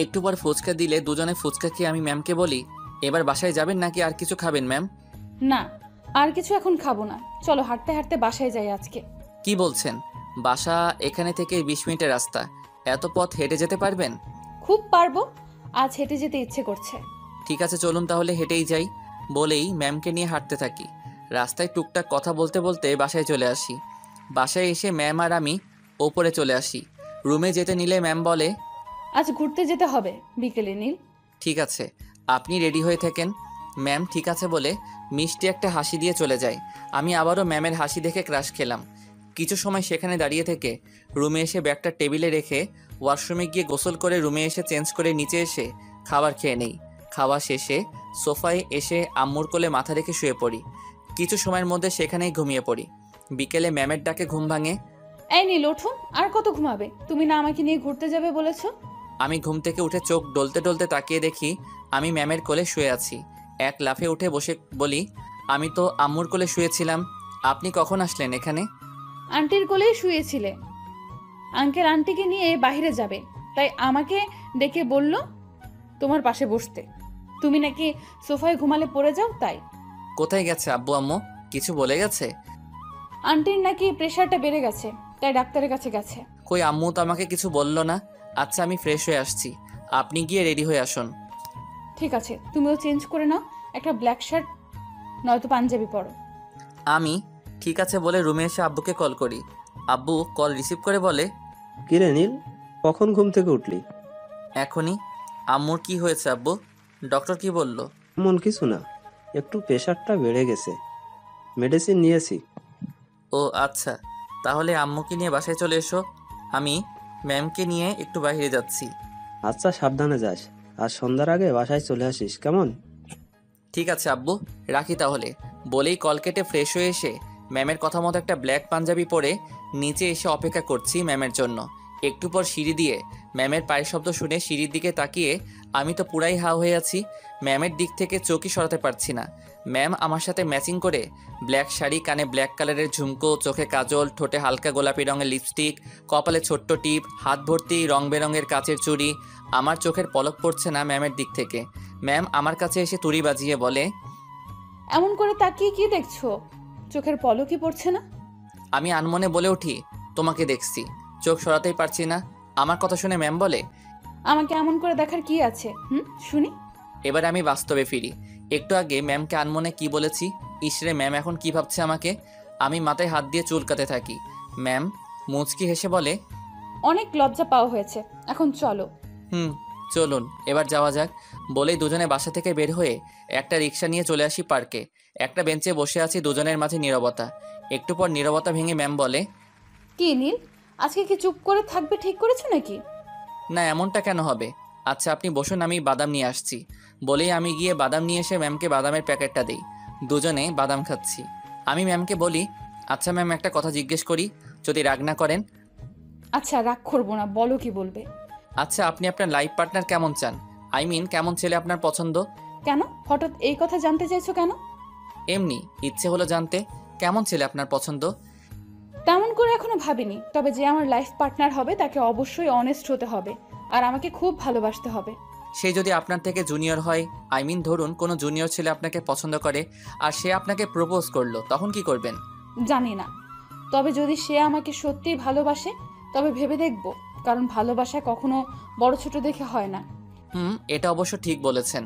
একটু পর ফুচকা দিলে দুজনে ফুচকা খেয়ে আমি ম্যামকে বলি, এবার বাসায় যাবেন নাকি আর কিছু খাবেন ম্যাম? না, আর কিছু এখন খাবো না, চলো হাঁটতে হাঁটতে বাসায় যাই আজকে। কি বলছেন? বাসা এখানে থেকে 20 মিনিটের রাস্তা, এত পথ হেঁটে যেতে পারবেন? খুব পারবো, আজ হেঁটে যেতে ইচ্ছে করছে। ঠিক আছে চলুন তাহলে হেঁটেই যাই। বলেই ম্যামকে নিয়ে হাঁটতে থাকি। রাস্তায় টুকটাক কথা বলতে বলতে বাসায় চলে আসি। বাসায় এসে ম্যাম আর আমি ওপরে চলে আসি। রুমে যেতে নিলে ম্যাম বলে, আজ ঘুরতে যেতে হবে বিকেলে নীল। ঠিক আছে, আপনি রেডি হয়ে থাকেন। ম্যাম ঠিক আছে বলে মিষ্টি একটা হাসি দিয়ে চলে যায়। আমি আবারও ম্যামের হাসি দেখে ক্রাশ খেলাম। কিছু সময় সেখানে দাঁড়িয়ে থেকে রুমে এসে ব্যাগটা টেবিলে রেখে ওয়াশরুমে গিয়ে গোসল করে রুমে এসে চেঞ্জ করে নিচে এসে খাবার খেয়ে নেই। খাওয়া শেষে সোফায় এসে আম্মুর কোলে মাথা রেখে শুয়ে পড়ি। কিছু সময়ের মধ্যে সেখানেই ঘুমিয়ে পড়ি। বিকেলে ম্যামের ডাকে ঘুম ভাঙে। এই নীল ওঠো, আর কত ঘুমাবে? তুমি না আমাকে নিয়ে ঘুরতে যাবে বলেছো? আমি ঘুম থেকে উঠে চোখ ডলতে ডলতে তাকিয়ে দেখি আমি ম্যামের কোলে শুয়ে আছি। এক লাফে উঠে বসে বলি, আমি তো আম্মুর কোলে শুয়েছিলাম, আপনি কখন আসলেন এখানে? আন্টির কোলেই শুয়েছিলে। আঙ্কেল আন্টিকে নিয়ে বাইরে যাবে, তাই আমাকে ডেকে বলল তোমার পাশে বসতে। তুমি নাকি সোফায় ঘুমালে পড়ে যাও, তাই। কোথায় গেছে আব্বু আম্মু? কিছু বলে গেছে? আন্টির নাকি প্রেশারটা বেড়ে গেছে, তাই ডাক্তারের কাছে গেছে। কই আম্মু তো আমাকে কিছু বললো না। আচ্ছা আমি ফ্রেশ হয়ে আসছি, আপনি গিয়ে রেডি হয়ে আসুন। ঠিক আছে, তুমিও চেঞ্জ করে নাও, একটা ব্ল্যাক শার্ট নয়তো পাঞ্জাবি পরো। আমি ঠিক আছে বলে রুমে এসে আব্বুকে কল করি। আব্বু কল রিসিভ করে বলে, কিরে নীল, কখন ঘুম থেকে উঠলি? এখনই। আম্মুর কি হয়েছে আব্বু? ডক্টর কি বলল? এমন কিছু না, একটু প্রেশারটা বেড়ে গেছে, মেডিসিন নিয়েছি। ও আচ্ছা, তাহলে আম্মুকে নিয়ে বাসায় চলে এসো, আমি ম্যামকে নিয়ে একটু বাইরে যাচ্ছি। আচ্ছা সাবধানে যাস, আর সন্ধ্যার আগে বাসায় চলে আসিস, কেমন? ঠিক আছে আব্বু, রাখি তাহলে। বলেই কল কেটে ফ্রেশ হয়ে এসে ম্যামের কথা মতো একটা ব্ল্যাক পাঞ্জাবি পরে নিচে এসে অপেক্ষা করছি ম্যামের জন্য। একটু পর সিঁড়ি দিয়ে ম্যামের পায়ের শব্দ শুনে সিঁড়ির দিকে তাকিয়ে আমি তো পুরাই হা হয়ে আছি। ম্যামের দিক থেকে চোখই সরাতে পারছি না। ম্যাম আমার সাথে ম্যাচিং করে ব্ল্যাক শাড়ি, কানে ব্ল্যাক কালারের ঝুমকো, চোখে কাজল, ঠোঁটে হালকা গোলাপি রঙের লিপস্টিক, কপালে ছোট্ট টিপ, হাত ভর্তি রং বেরঙের কাচের চুড়ি। আমার চোখের পলক পড়ছে না ম্যামের দিক থেকে। ম্যাম আমার কাছে এসে তুড়ি বাজিয়ে বলে, এমন করে তাকিয়ে কি দেখছো? চোখের পলকই পড়ছে না? আমি আনমনে বলে উঠি, তোমাকে দেখছি, চোখ সরাতেই পারছি না। আমার কথা শুনে ম্যাম বলে, আমাকে এমন করে দেখার কি আছে? শুনি। এবার আমি বাস্তবে ফিরি। একটু আগে ম্যামকে আনমনে কি বলেছি, ইসরে ম্যাম এখন কি ভাবছে আমাকে। আমি মাথায় হাত দিয়ে চুলকাতে থাকি। ম্যাম মুচকি হেসে বলে, অনেক লজ্জা পাওয়া হয়েছে, এখন চলো। চলুন এবার যাওয়া যাক। বলেই দুজনে বাসা থেকে বের হয়ে একটা রিক্সা নিয়ে চলে আসি পার্কে। একটা বেঞ্চে বসে আছি, দুজনের মাঝে নীরবতা। একটু পর নীরবতা ভেঙে ম্যাম বলে, কি নীল, আজকে কি চুপ করে থাকবে ঠিক করেছো নাকি? না এমনটা কেন হবে? আচ্ছা আপনি বসুন, আমি বাদাম নিয়ে আসছি। বলেই আমি গিয়ে বাদাম নিয়ে এসে ম্যামকে বাদামের প্যাকেটটা দিই। দুজনে বাদাম খাচ্ছি। আমি ম্যামকে বলি, আচ্ছা ম্যাম একটা কথা জিজ্ঞেস করি, যদি রাগ না করেন। আচ্ছা রাগ করবো না, বলো কি বলবে। আচ্ছা আপনি আপনার লাইফ পার্টনার কেমন চান? আই মিন কেমন ছেলে আপনার পছন্দ? কেন হঠাৎ এই কথা জানতে চাইছো কেন? এমনি ইচ্ছে হলো জানতে, কেমন ছেলে আপনার পছন্দ? তেমন করে এখনো ভাবিনি, তবে যে আমার লাইফ পার্টনার হবে তাকে অবশ্যই অনেস্ট হতে হবে আর আমাকে খুব ভালোবাসতে হবে। সে যদি আপনার থেকে জুনিয়র হয়, আই মিন ধরুন কোনো জুনিয়র ছেলে আপনাকে পছন্দ করে আর সে আপনাকে প্রপোজ করলো, তখন কি করবেন? জানি না, তবে যদি সে আমাকে সত্যিই ভালোবাসে তবে ভেবে দেখব, কারণ ভালোবাসা কখনো বড় ছোট দেখে হয় না। এটা অবশ্য ঠিক বলেছেন।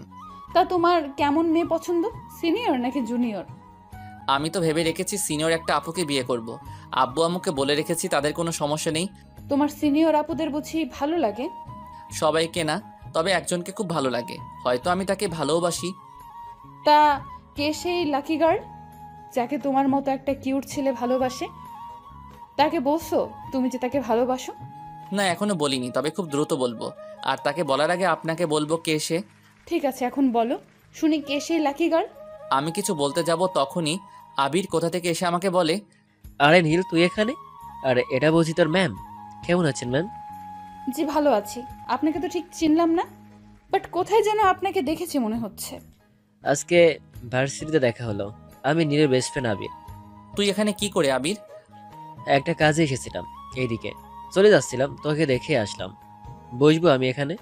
তা তোমার কেমন মেয়ে পছন্দ, সিনিয়র নাকি জুনিয়র? আমি তো ভেবে রেখেছি সিনিয়র একটা আপুকে বিয়ে করব। আব্বু আম্মুকে বলে রেখেছি, তাদের কোনো সমস্যা নেই। তোমার সিনিয়র আপুদের বুঝি ভালো লাগে? সবাইকে না, তবে একজনকে খুব ভালো লাগে, হয়তো আমি তাকে ভালোবাসি। তা কে সেই লাকি গার্ল যাকে তোমার মতো একটা কিউট ছেলে ভালোবাসে? তাকে বলছো তুমি যে তাকে ভালোবাসো? না এখনো বলিনি, তবে খুব দ্রুত বলবো। আর তাকে বলার আগে আপনাকে বলবো কে সে। ঠিক আছে এখন বলো, শুনি কে সেই লাকি গার্ল। আমি কিছু বলতে যাব তখনই আবির কোথা থেকে এসে আমাকে বলে, আরে নীল তুই এখানে? আরে এটা বুঝি তোর ম্যাম। কেমন আছেন ম্যাম? জি ভালো আছি, আপনাকে তো ঠিক চিনলাম না, বাট কোথায় যেন আপনাকে দেখেছি মনে হচ্ছে। আজকে ভার্সিটিতে দেখা হলো। আমি নীলের বেস্ট ফ্রেন্ড আবির। তুই এখানে কি করে আবির? একটা কাজে এসেছিলাম, এইদিকে চলে যাচ্ছিলাম, তোকে দেখে আসলাম। বসবো আমি এখানে?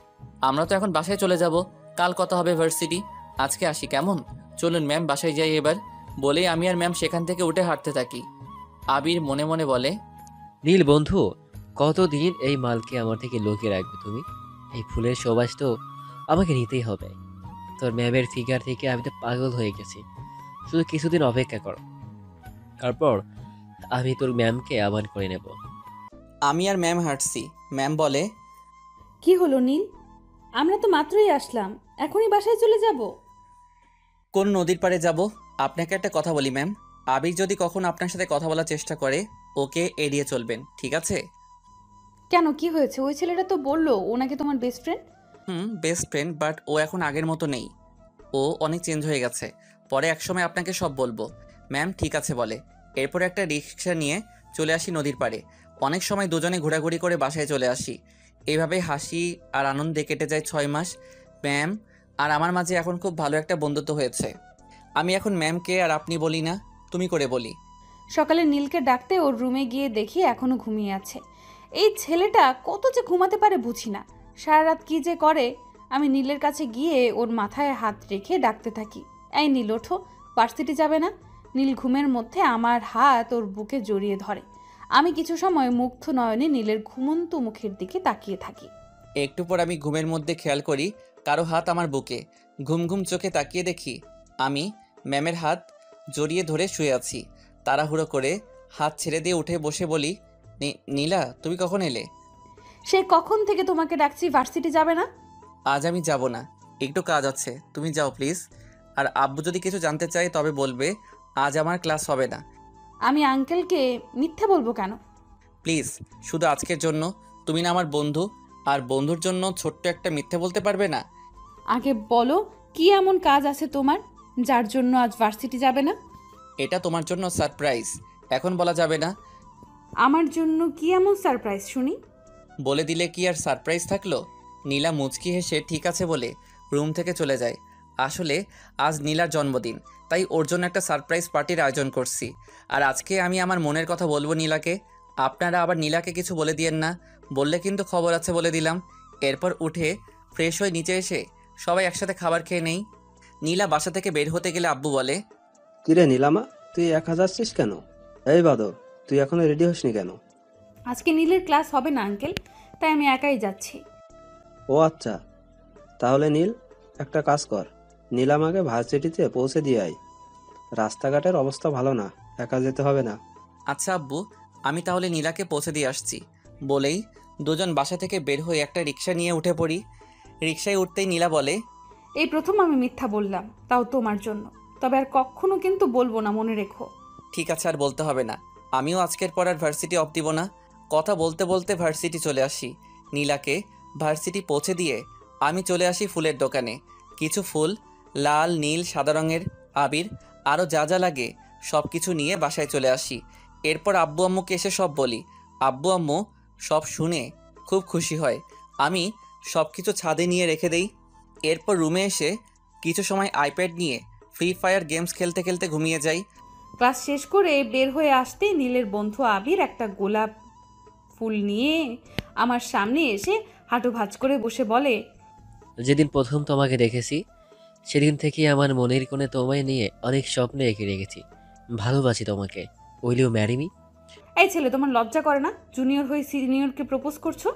আমরা তো এখন বাসায় চলে যাব, কাল কথা হবে ভার্সিটি। আজকে আসি কেমন? চলুন ম্যাম বাসায় যাই এবার। বলেই আমি আর ম্যাম সেখান থেকে উঠে হাঁটতে থাকি। আবির মনে মনে বলে, নীল বন্ধু, কতদিন এই মালকে আমার থেকে লুকিয়ে রাখবে তুমি? এই ফুলের সুবাস তো আমাকে নিতেই হবে। তোর ম্যামের ফিগার থেকে আমি তো পাগল হয়ে গেছি। শুধু কিছুদিন অপেক্ষা কর, তারপর আমি তোর ম্যামকে আহ্বান করে নেব। আমি আর ম্যাম হাঁটছি। ম্যাম বলে, কি হলো নীল, আমরা তো মাত্রই আসলাম, এখনই বাসায় চলে যাব? কোন নদীর পাড়ে যাব? আপনাকে একটা কথা বলি ম্যাম, আবির যদি কখনো আপনার সাথে কথা বলার চেষ্টা করে ওকে এড়িয়ে চলবেন, ঠিক আছে? কেন, কি হয়েছে? ওই ছেলেটা তো বললো ও নাকি তোমার best friend. Best friend, but ও এখন আগের মতো নেই। ও অনেক চেঞ্জ হয়ে গেছে। পরে একসময় আপনাকে সব বলবো। ম্যাম ঠিক আছে বলে। এরপর একটা রিক্সা নিয়ে চলে আসি নদীর পাড়ে। অনেক সময় দুজনে ঘোরাঘুরি করে বাসায় চলে আসি। এইভাবেই হাসি আর আনন্দে কেটে যায় 6 মাস। ম্যাম আর আমার মাঝে এখন খুব ভালো একটা বন্ধুত্ব হয়েছে। আমি এখন ম্যামকে আর আপনি বলি না, তুমি করে বলি। সকালে নীলকে ডাকতে ওর রুমে গিয়ে দেখি এখনো ঘুমিয়ে আছে। এই ছেলেটা কত যে ঘুমাতে পারে বুঝি না। সারা রাত কি যে করে। আমি নীলের কাছে গিয়ে ওর মাথায় হাত রেখে ডাকতে থাকি, এই নীল ওঠো, ভার্সিটি যাবে না? নীল ঘুমের মধ্যে আমার হাত ওর বুকে জড়িয়ে ধরে। আমি কিছু সময় মুগ্ধ নয়নে নীলের ঘুমন্ত মুখের দিকে তাকিয়ে থাকি। একটু পর আমি ঘুমের মধ্যে খেয়াল করি কারো হাত আমার বুকে। ঘুম ঘুম চোখে তাকিয়ে দেখি আমি ম্যামের হাত জড়িয়ে ধরে শুয়ে আছি। তাড়াহুড়ো করে হাত ছেড়ে দিয়ে উঠে বসে বলি, নীলা তুমি কখন এলে? সে কখন থেকে তোমাকে ডাকছি, ভার্সিটি যাবে না? আজ আমি যাব না, একটু কাজ আছে, তুমি যাও প্লিজ। আর আব্বু যদি কিছু জানতে চায় তবে বলবে আজ আমার ক্লাস হবে না। আমি আঙ্কেলকে মিথ্যে বলবো কেন? প্লিজ শুধু আজকের জন্য, তুমি না আমার বন্ধু, আর বন্ধুর জন্য ছোট্ট একটা মিথ্যে বলতে পারবে না? আগে বলো, কি এমন কাজ আছে তোমার যার জন্য আজ ভার্সিটি যাবে না? এটা তোমার জন্য সারপ্রাইজ, এখন বলা যাবে না। আমার জন্য কি এমন সারপ্রাইজ শুনি? বলে দিলে কি আর সারপ্রাইজ থাকলো? নীলা মুচকি হেসে ঠিক আছে বলে রুম থেকে চলে যায়। আসলে আজ নীলার জন্মদিন, তাই ওর জন্য একটা সারপ্রাইজ পার্টির আয়োজন করছি। আর আজকে আমি আমার মনের কথা বলবো নীলাকে। আপনারা আবার নীলাকে কিছু বলে দিয়েন না, বললে কিন্তু খবর আছে বলে দিলাম। এরপর উঠে ফ্রেশ হয়ে নিচে এসে সবাই একসাথে খাবার খেয়ে নেই। নীলা বাসা থেকে বের হতে গেলে আব্বু বলে, কিরে নীলামা, তুই একা যাচ্ছিস কেন? এই বাদর, তুই এখনো রেডি হসনি কেন? আজকে নীলের ক্লাস হবে না আঙ্কেল, তাই আমি একাই যাচ্ছি। ও আচ্ছা, তাহলে নীল একটা কাজ কর, নীলামাকে ভার্সিটিতে পৌঁছে দিয়ে আয়। রাস্তাঘাটের অবস্থা ভালো না, একা যেতে হবে না। আচ্ছা আব্বু, আমি তাহলে নীলাকে পৌঁছে দিয়ে আসছি। বলেই দুজন বাসা থেকে বের হয়ে একটা রিক্সা নিয়ে উঠে পড়ি। রিক্সায় উঠতেই নীলা বলে, এই প্রথম আমি মিথ্যা বললাম, তাও তোমার জন্য। তবে আর কখনো কিন্তু বলবো না, মনে রেখো। ঠিক আছে আর বলতে হবে না, আমিও আজকের পর আর ভার্সিটি অফ দিব না। কথা বলতে বলতে ভার্সিটি চলে আসি। নীলাকে ভার্সিটি পৌঁছে দিয়ে আমি চলে আসি ফুলের দোকানে। কিছু ফুল, লাল নীল সাদা রঙের আবির, আরও যা যা লাগে সব কিছু নিয়ে বাসায় চলে আসি। এরপর আব্বু আম্মুকে এসে সব বলি। আব্বু আম্মু সব শুনে খুব খুশি হয়। আমি সব কিছু ছাদে নিয়ে রেখে দেই। এরপর রুমে এসে কিছু সময় আইপ্যাড নিয়ে ফ্রি ফায়ার গেমস খেলতে খেলতে ঘুমিয়ে যাই। ক্লাস শেষ করে বের হয়ে আসতেই নীলের বন্ধু আবির একটা গোলাপ ফুল নিয়ে আমার সামনে এসে হাঁটু ভাঁজ করে বসে বলে, যেদিন প্রথম তোমাকে দেখেছি সেদিন থেকে আমার মনের কোণে তোমায় নিয়ে অনেক স্বপ্ন এঁকে রেখেছি। ভালোবাসি তোমাকে। Will you marry me? এই ছেলে, তোমার লজ্জা করে না? জুনিয়র হয়ে সিনিয়রকে প্রপোজ করছো?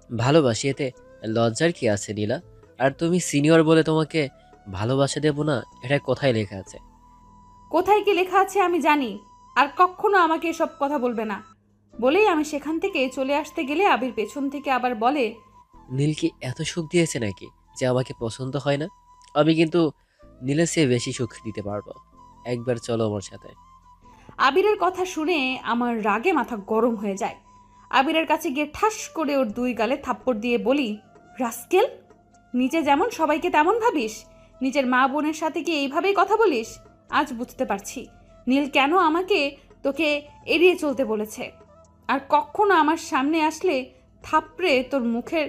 ভালোবাসি, এতে লজ্জার কি আছে নীলা? আর তুমি সিনিয়র বলে তোমাকে ভালোবাসা দেব না, এটা কোথায় লেখা আছে? কোথায় কি লেখা আছে আমি জানি, আর কখনো আমাকে এসব কথা বলবে না। বলেই আমি সেখান থেকে চলে আসতে গেলে আবির পেছন থেকে আবার বলে, নীল কি এত সুখ দিয়েছে নাকি যে আমাকে পছন্দ হয় না? আমি কিন্তু নীলের চেয়ে বেশি সুখ দিতে পারবো। একবার চলো আমার সাথে। আবিরের কথা শুনে আমার রাগে মাথা গরম হয়ে যায়। আবিরের কাছে গিয়ে ঠাস করে ওর দুই গালে থাপ্পড় দিয়ে বলি, রাস্কেল, নিচে যেমন সবাইকে তেমন ভাবিস? নিজের মা বোনের সাথে কি এইভাবেই কথা বলিস? আজ বুঝতে পারছি নীল কেন আমাকে তোকে এড়িয়ে চলতে বলেছে। আর কখনো আমার সামনে আসলে থাপড়ে তোর মুখের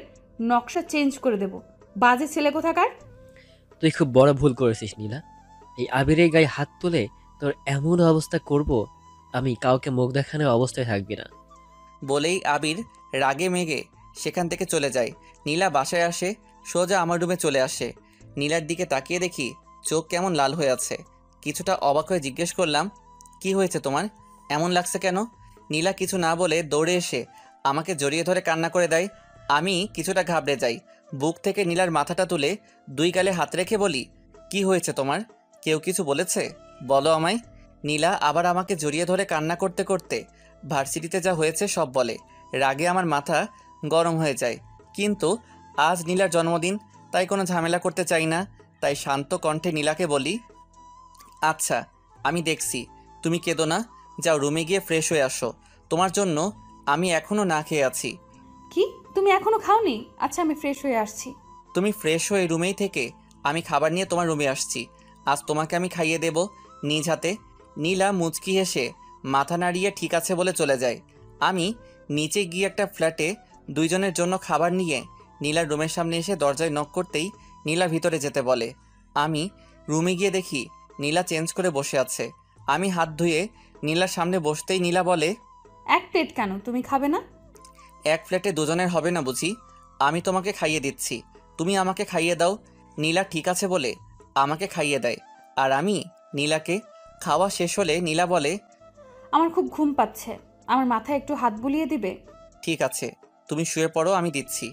নকশা চেঞ্জ করে দেব, বাজে ছেলে কোথাকার। তুই খুব বড় ভুল করেছিস নীলা। এই আবিরের গায়ে হাত তুলে তোর এমন অবস্থা করব, আমি কাউকে মুখ দেখানোর অবস্থায় থাকবি না। বলেই আবির রাগে মেগে সেখান থেকে চলে যায়। নীলা বাসায় আসে, সোজা আমার রুমে চলে আসে। নীলার দিকে তাকিয়ে দেখি চোখ কেমন লাল হয়ে আছে। কিছুটা অবাক হয়ে জিজ্ঞেস করলাম, কি হয়েছে তোমার, এমন লাগছে কেন? নীলা কিছু না বলে দৌড়ে এসে আমাকে জড়িয়ে ধরে কান্না করে দেয়। আমি কিছুটা ঘাবড়ে যাই। বুক থেকে নীলার মাথাটা তুলে দুই গালে হাত রেখে বলি, কি হয়েছে তোমার? কেউ কিছু বলেছে? বলো আমায়। নীলা আবার আমাকে জড়িয়ে ধরে কান্না করতে করতে ভার্সিটিতে যা হয়েছে সব বলে। রাগে আমার মাথা গরম হয়ে যায়, কিন্তু আজ নীলার জন্মদিন, তাই কোনো ঝামেলা করতে চাই না। তাই শান্ত কণ্ঠে নীলাকে বলি, আচ্ছা আমি দেখছি, তুমি কেঁদো না, যাও রুমে গিয়ে ফ্রেশ হয়ে আসো। তোমার জন্য আমি এখনো না খেয়ে আছি। কি, তুমি এখনো খাওনি? আচ্ছা, আমি ফ্রেশ হয়ে আসছি। তুমি ফ্রেশ হয়ে রুমেই থেকে আমি খাবার নিয়ে তোমার রুমে আসছি। আজ তোমাকে আমি খাইয়ে দেব নিজ হাতে। নীলা মুচকি হেসে মাথা নাড়িয়ে ঠিক আছে বলে চলে যায়। আমি নিচে গিয়ে একটা ফ্ল্যাটে দুইজনের জন্য খাবার নিয়ে নীলার রুমের সামনে এসে দরজায় নক করতেই নীলা ভিতরে যেতে বলে। আমি রুমে গিয়ে দেখি নীলা চেঞ্জ করে বসে আছে। আমি হাত ধুয়ে নীলার সামনে বসতেই নীলা বলে, এক প্লেট কেন, তুমি খাবে না? এক ফ্ল্যাটে দুজনের হবে না বুঝি? আমি তোমাকে খাইয়ে দিচ্ছি, তুমি আমাকে খাইয়ে দাও। নীলা ঠিক আছে বলে আমাকে খাইয়ে দেয়। আর আমি নীলাকে। খাওয়া শেষ হলে নীলা বলে, আমার খুব ঘুম পাচ্ছে, আমার মাথায় একটু হাত বুলিয়ে দিবে? ঠিক আছে, তুমি শুয়ে পড়ো, আমি দিচ্ছি।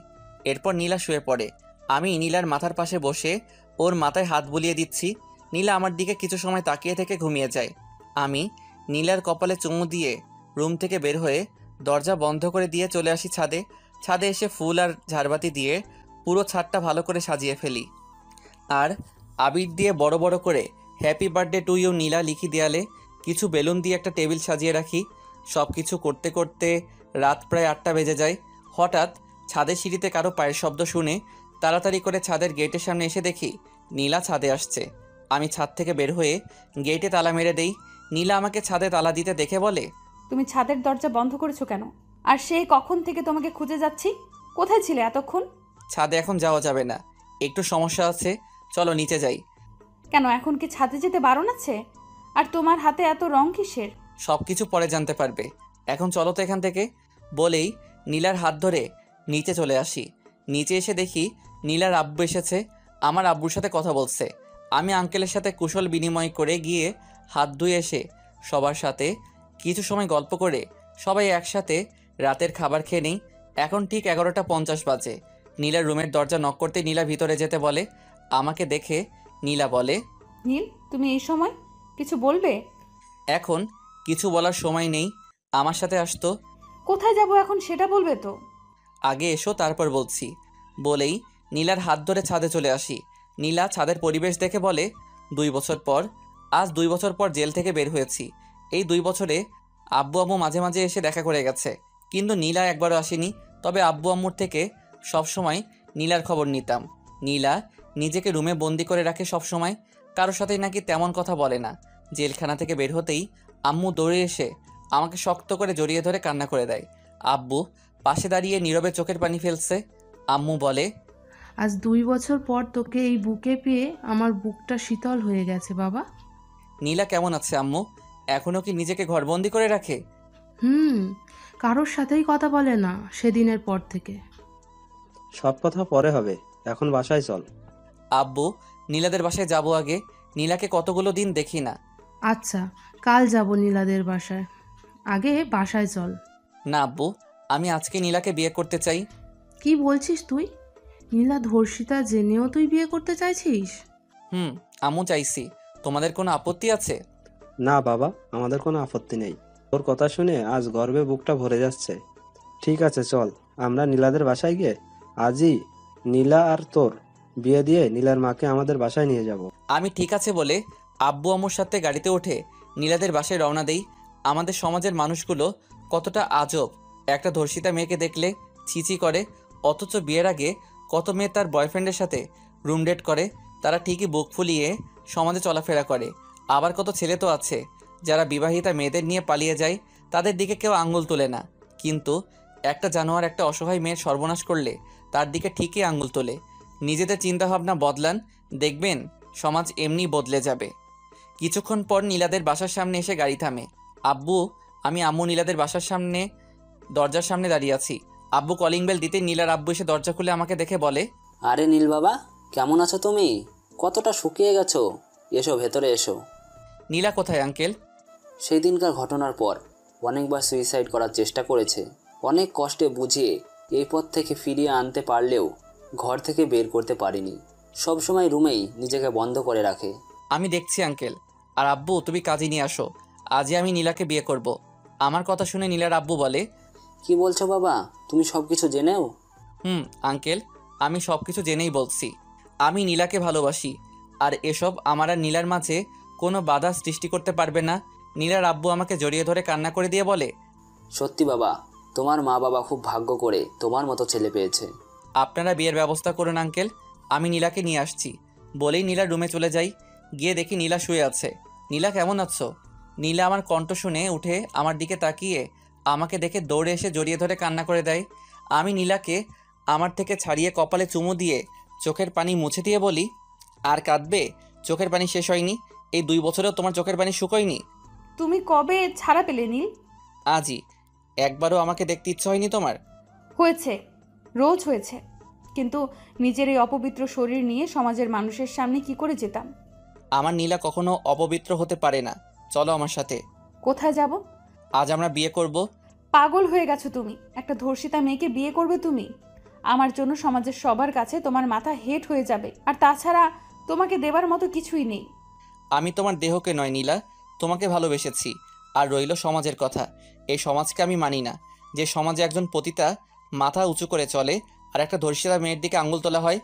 এরপর নীলা শুয়ে পড়ে। আমি নীলার মাথার পাশে বসে ওর মাথায় হাত বুলিয়ে দিচ্ছি। নীলা আমার দিকে কিছু সময় তাকিয়ে থেকে ঘুমিয়ে যায়। আমি নীলার কপালে চুমু দিয়ে রুম থেকে বের হয়ে দরজা বন্ধ করে দিয়ে চলে আসি ছাদে। ছাদে এসে ফুল আর ঝাড়বাতি দিয়ে পুরো ছাদটা ভালো করে সাজিয়ে ফেলি। আর আবির দিয়ে বড় বড় করে হ্যাপি বার্থডে টু ইউ নীলা লিখি দেয়ালে। কিছু বেলুন দিয়ে একটা টেবিল সাজিয়ে রাখি। সব কিছু করতে করতে রাত প্রায় 8টা বেজে যায়। হঠাৎ ছাদের সিঁড়িতে কারো পায়ের শব্দ শুনে তাড়াতাড়ি করে ছাদের গেটের সামনে এসে দেখি নীলা ছাদে আসছে। আমি ছাদ থেকে বের হয়ে গেটে তালা মেরে দেই। নীলা আমাকে ছাদে তালা দিতে দেখে বলে, তুমি ছাদের দরজা বন্ধ করেছো কেন? আর সেই কখন থেকে তোমাকে খুঁজে যাচ্ছি, কোথায় ছিলে এতক্ষণ? ছাদে এখন যাওয়া যাবে না, একটু সমস্যা আছে, চলো নিচে যাই। কেন, এখন কি ছাদে যেতে বারণ আছে? আর তোমার হাতে এত রং কিসের? সব কিছু পরে জানতে পারবে, এখন চলো তো এখান থেকে। বলেই নীলার হাত ধরে নিচে চলে আসি। নিচে এসে দেখি নীলার আব্বু এসেছে, আমার আব্বুর সাথে কথা বলছে। আমি আঙ্কেলের সাথে কুশল বিনিময় করে গিয়ে হাত ধুয়ে এসে সবার সাথে কিছু সময় গল্প করে সবাই একসাথে রাতের খাবার খেয়ে নেই। এখন ঠিক 11টা 50 বাজে। নীলার রুমের দরজা নক করতে নীলা ভিতরে যেতে বলে। আমাকে দেখে নীলা বলে, নীল, তুমি এই সময় কিছু বলবে? এখন কিছু বলার সময় নেই, আমার সাথে আসতো। কোথায় যাব এখন সেটা বলবে তো? আগে এসো, তারপর বলছি। বলেই নীলার হাত ধরে ছাদে চলে আসি। নীলা ছাদের পরিবেশ দেখে বলে, 2 বছর পর, আজ 2 বছর পর জেল থেকে বের হয়েছি। এই 2 বছরে আব্বু আম্মু মাঝে মাঝে এসে দেখা করে গেছে, কিন্তু নীলা একবারও আসেনি। তবে আব্বু আম্মুর থেকে সবসময় নীলার খবর নিতাম। নীলা নিজেকে রুমে বন্দি করে রাখে সবসময়, কারোর সাথেই নাকি তেমন কথা বলে না। জেলখানা থেকে বের হতেই আম্মু দৌড়ে এসে আমাকে শক্ত করে জড়িয়ে ধরে কান্না করে দেয়। আব্বু পাশে দাঁড়িয়ে নীরবে চোখের পানি ফেলছে। আম্মু বলে, আজ 2 বছর পর তোকে এই বুকে পেয়ে আমার বুকটা শীতল হয়ে গেছে বাবা। নীলা কেমন আছে আম্মু? এখনও কি নিজেকে ঘরবন্দি করে রাখে? কারোর সাথেই কথা বলে না সেদিনের পর থেকে। সব কথা পরে হবে, এখন বাসায় চল। আব্বু, নীলাদের বাসায় যাব আগে, নীলাকে কতগুলো দিন দেখি না। আচ্ছা, কাল যাব নীলাদের বাসায়, আগে বাসায় চল। না আব্বু, আমি আজকে নীলাকে বিয়ে করতে চাই। কি বলছিস তুই? নীলা ধর্ষিতা জেনেও তুই বিয়ে করতে চাইছিস? আম্মু চাইছি, তোমাদের কোনো আপত্তি আছে? না বাবা, আমাদের কোনো আপত্তি নেই। তোর কথা শুনে আজ গর্বে বুকটা ভরে যাচ্ছে। ঠিক আছে চল, আমরা নীলাদের বাসায় গিয়ে আজই নীলা আর তোর বিয়ে দিয়ে নীলার মাকে আমাদের বাসায় নিয়ে যাব। আমি ঠিক আছে বলে আব্বু আম্মুর সাথে গাড়িতে উঠে নীলাদের বাসায় রওনা দেই। আমাদের সমাজের মানুষগুলো কতটা আজব, একটা ধর্ষিতা মেয়েকে দেখলে ছিচি করে, অথচ বিয়ের আগে কত মেয়ে তার বয়ফ্রেন্ডের সাথে রুম ডেট করে, তারা ঠিকই বুক ফুলিয়ে সমাজে চলাফেরা করে। আবার কত ছেলে তো আছে যারা বিবাহিতা মেয়েদের নিয়ে পালিয়ে যায়, তাদের দিকে কেউ আঙ্গুল তোলে না। কিন্তু একটা জানোয়ার একটা অসহায় মেয়ের সর্বনাশ করলে তার দিকে ঠিকই আঙ্গুল তোলে। নিজেদের চিন্তাভাবনা বদলান, দেখবেন সমাজ এমনি বদলে যাবে। কিছুক্ষণ পর নীলাদের বাসার সামনে এসে গাড়ি থামে। আমি আম্মু নীলাদের বাসার সামনে দরজার সামনে দাঁড়িয়ে আছি। আব্বু কলিং বেল দিতে নীলার আব্বু এসে দরজা খুলে আমাকে দেখে বলে, আরে নীল বাবা, কেমন আছো তুমি? কতটা শুকিয়ে গেছো, এসো ভেতরে এসো। নীলা কোথায় আঙ্কেল? সেই দিনকার ঘটনার পর অনেকবার সুইসাইড করার চেষ্টা করেছে। অনেক কষ্টে বুঝিয়ে এই পথ থেকে ফিরিয়ে আনতে পারলেও ঘর থেকে বের করতে পারিনি। সবসময় রুমেই নিজেকে বন্ধ করে রাখে। আমি দেখছি আঙ্কেল। আর আব্বু, তুমি কাজে নিয়ে আসো, আজই আমি নীলাকে বিয়ে করব। আমার কথা শুনে নীলার আব্বু বলে, কি বলছো বাবা, তুমি সব কিছু জেনেও? আঙ্কেল, আমি সব কিছু জেনেই বলছি। আমি নীলাকে ভালোবাসি, আর এসব আমার আর নীলার মাঝে কোনো বাধা সৃষ্টি করতে পারবে না। নীলার আব্বু আমাকে জড়িয়ে ধরে কান্না করে দিয়ে বলে, সত্যি বাবা, তোমার মা বাবা খুব ভাগ্য করে তোমার মতো ছেলে পেয়েছে। আপনারা বিয়ের ব্যবস্থা করুন আঙ্কেল, আমি নীলাকে নিয়ে আসছি। বলেই নীলা রুমে চলে যাই। গিয়ে দেখি নীলা শুয়ে আছে। নীলা কেমন আছো? নীলা আমার কণ্ঠ শুনে উঠে আমার দিকে তাকিয়ে আমাকে দেখে দৌড়ে এসে জড়িয়ে ধরে কান্না করে দেয়। আমি নীলাকে আমার থেকে ছাড়িয়ে কপালে চুমু দিয়ে চোখের পানি মুছে দিয়ে বলি, আর কাঁদবে? চোখের পানি শেষ হয়নি? এই 2 বছরেও তোমার চোখের পানি শুকোয়নি? তুমি কবে ছাড়া পেলে নীল? আজই। একবারও আমাকে দেখতে ইচ্ছে হয়নি তোমার? হয়েছে, রোজ হয়েছে, কিন্তু নিজের এই অপবিত্র শরীর নিয়ে সমাজের মানুষের সামনে কি করে যেতাম? আমার নীলা কখনো অপবিত্র হতে পারে না। চলো আমার সাথে। কোথায় যাব? আজ আমরা বিয়ে করব। পাগল হয়ে গেছো তুমি? একটা ধর্ষিতা মেয়েকে বিয়ে করবে তুমি? আমার জন্য সমাজের সবার কাছে তোমার মাথা হেট হয়ে যাবে, আর তাছাড়া তোমাকে দেবার মতো কিছুই নেই। আমি তোমার দেহকে নয় নীলা, তোমাকে ভালোবেসেছি। আর রইল সমাজের কথা। এই সমাজকে আমি মানি না, যে সমাজে একজন পতিতা মাথা উঁচু করে চলে আর একটা ধর্ষিতা মেয়ের দিকে আঙুল তোলা হয়।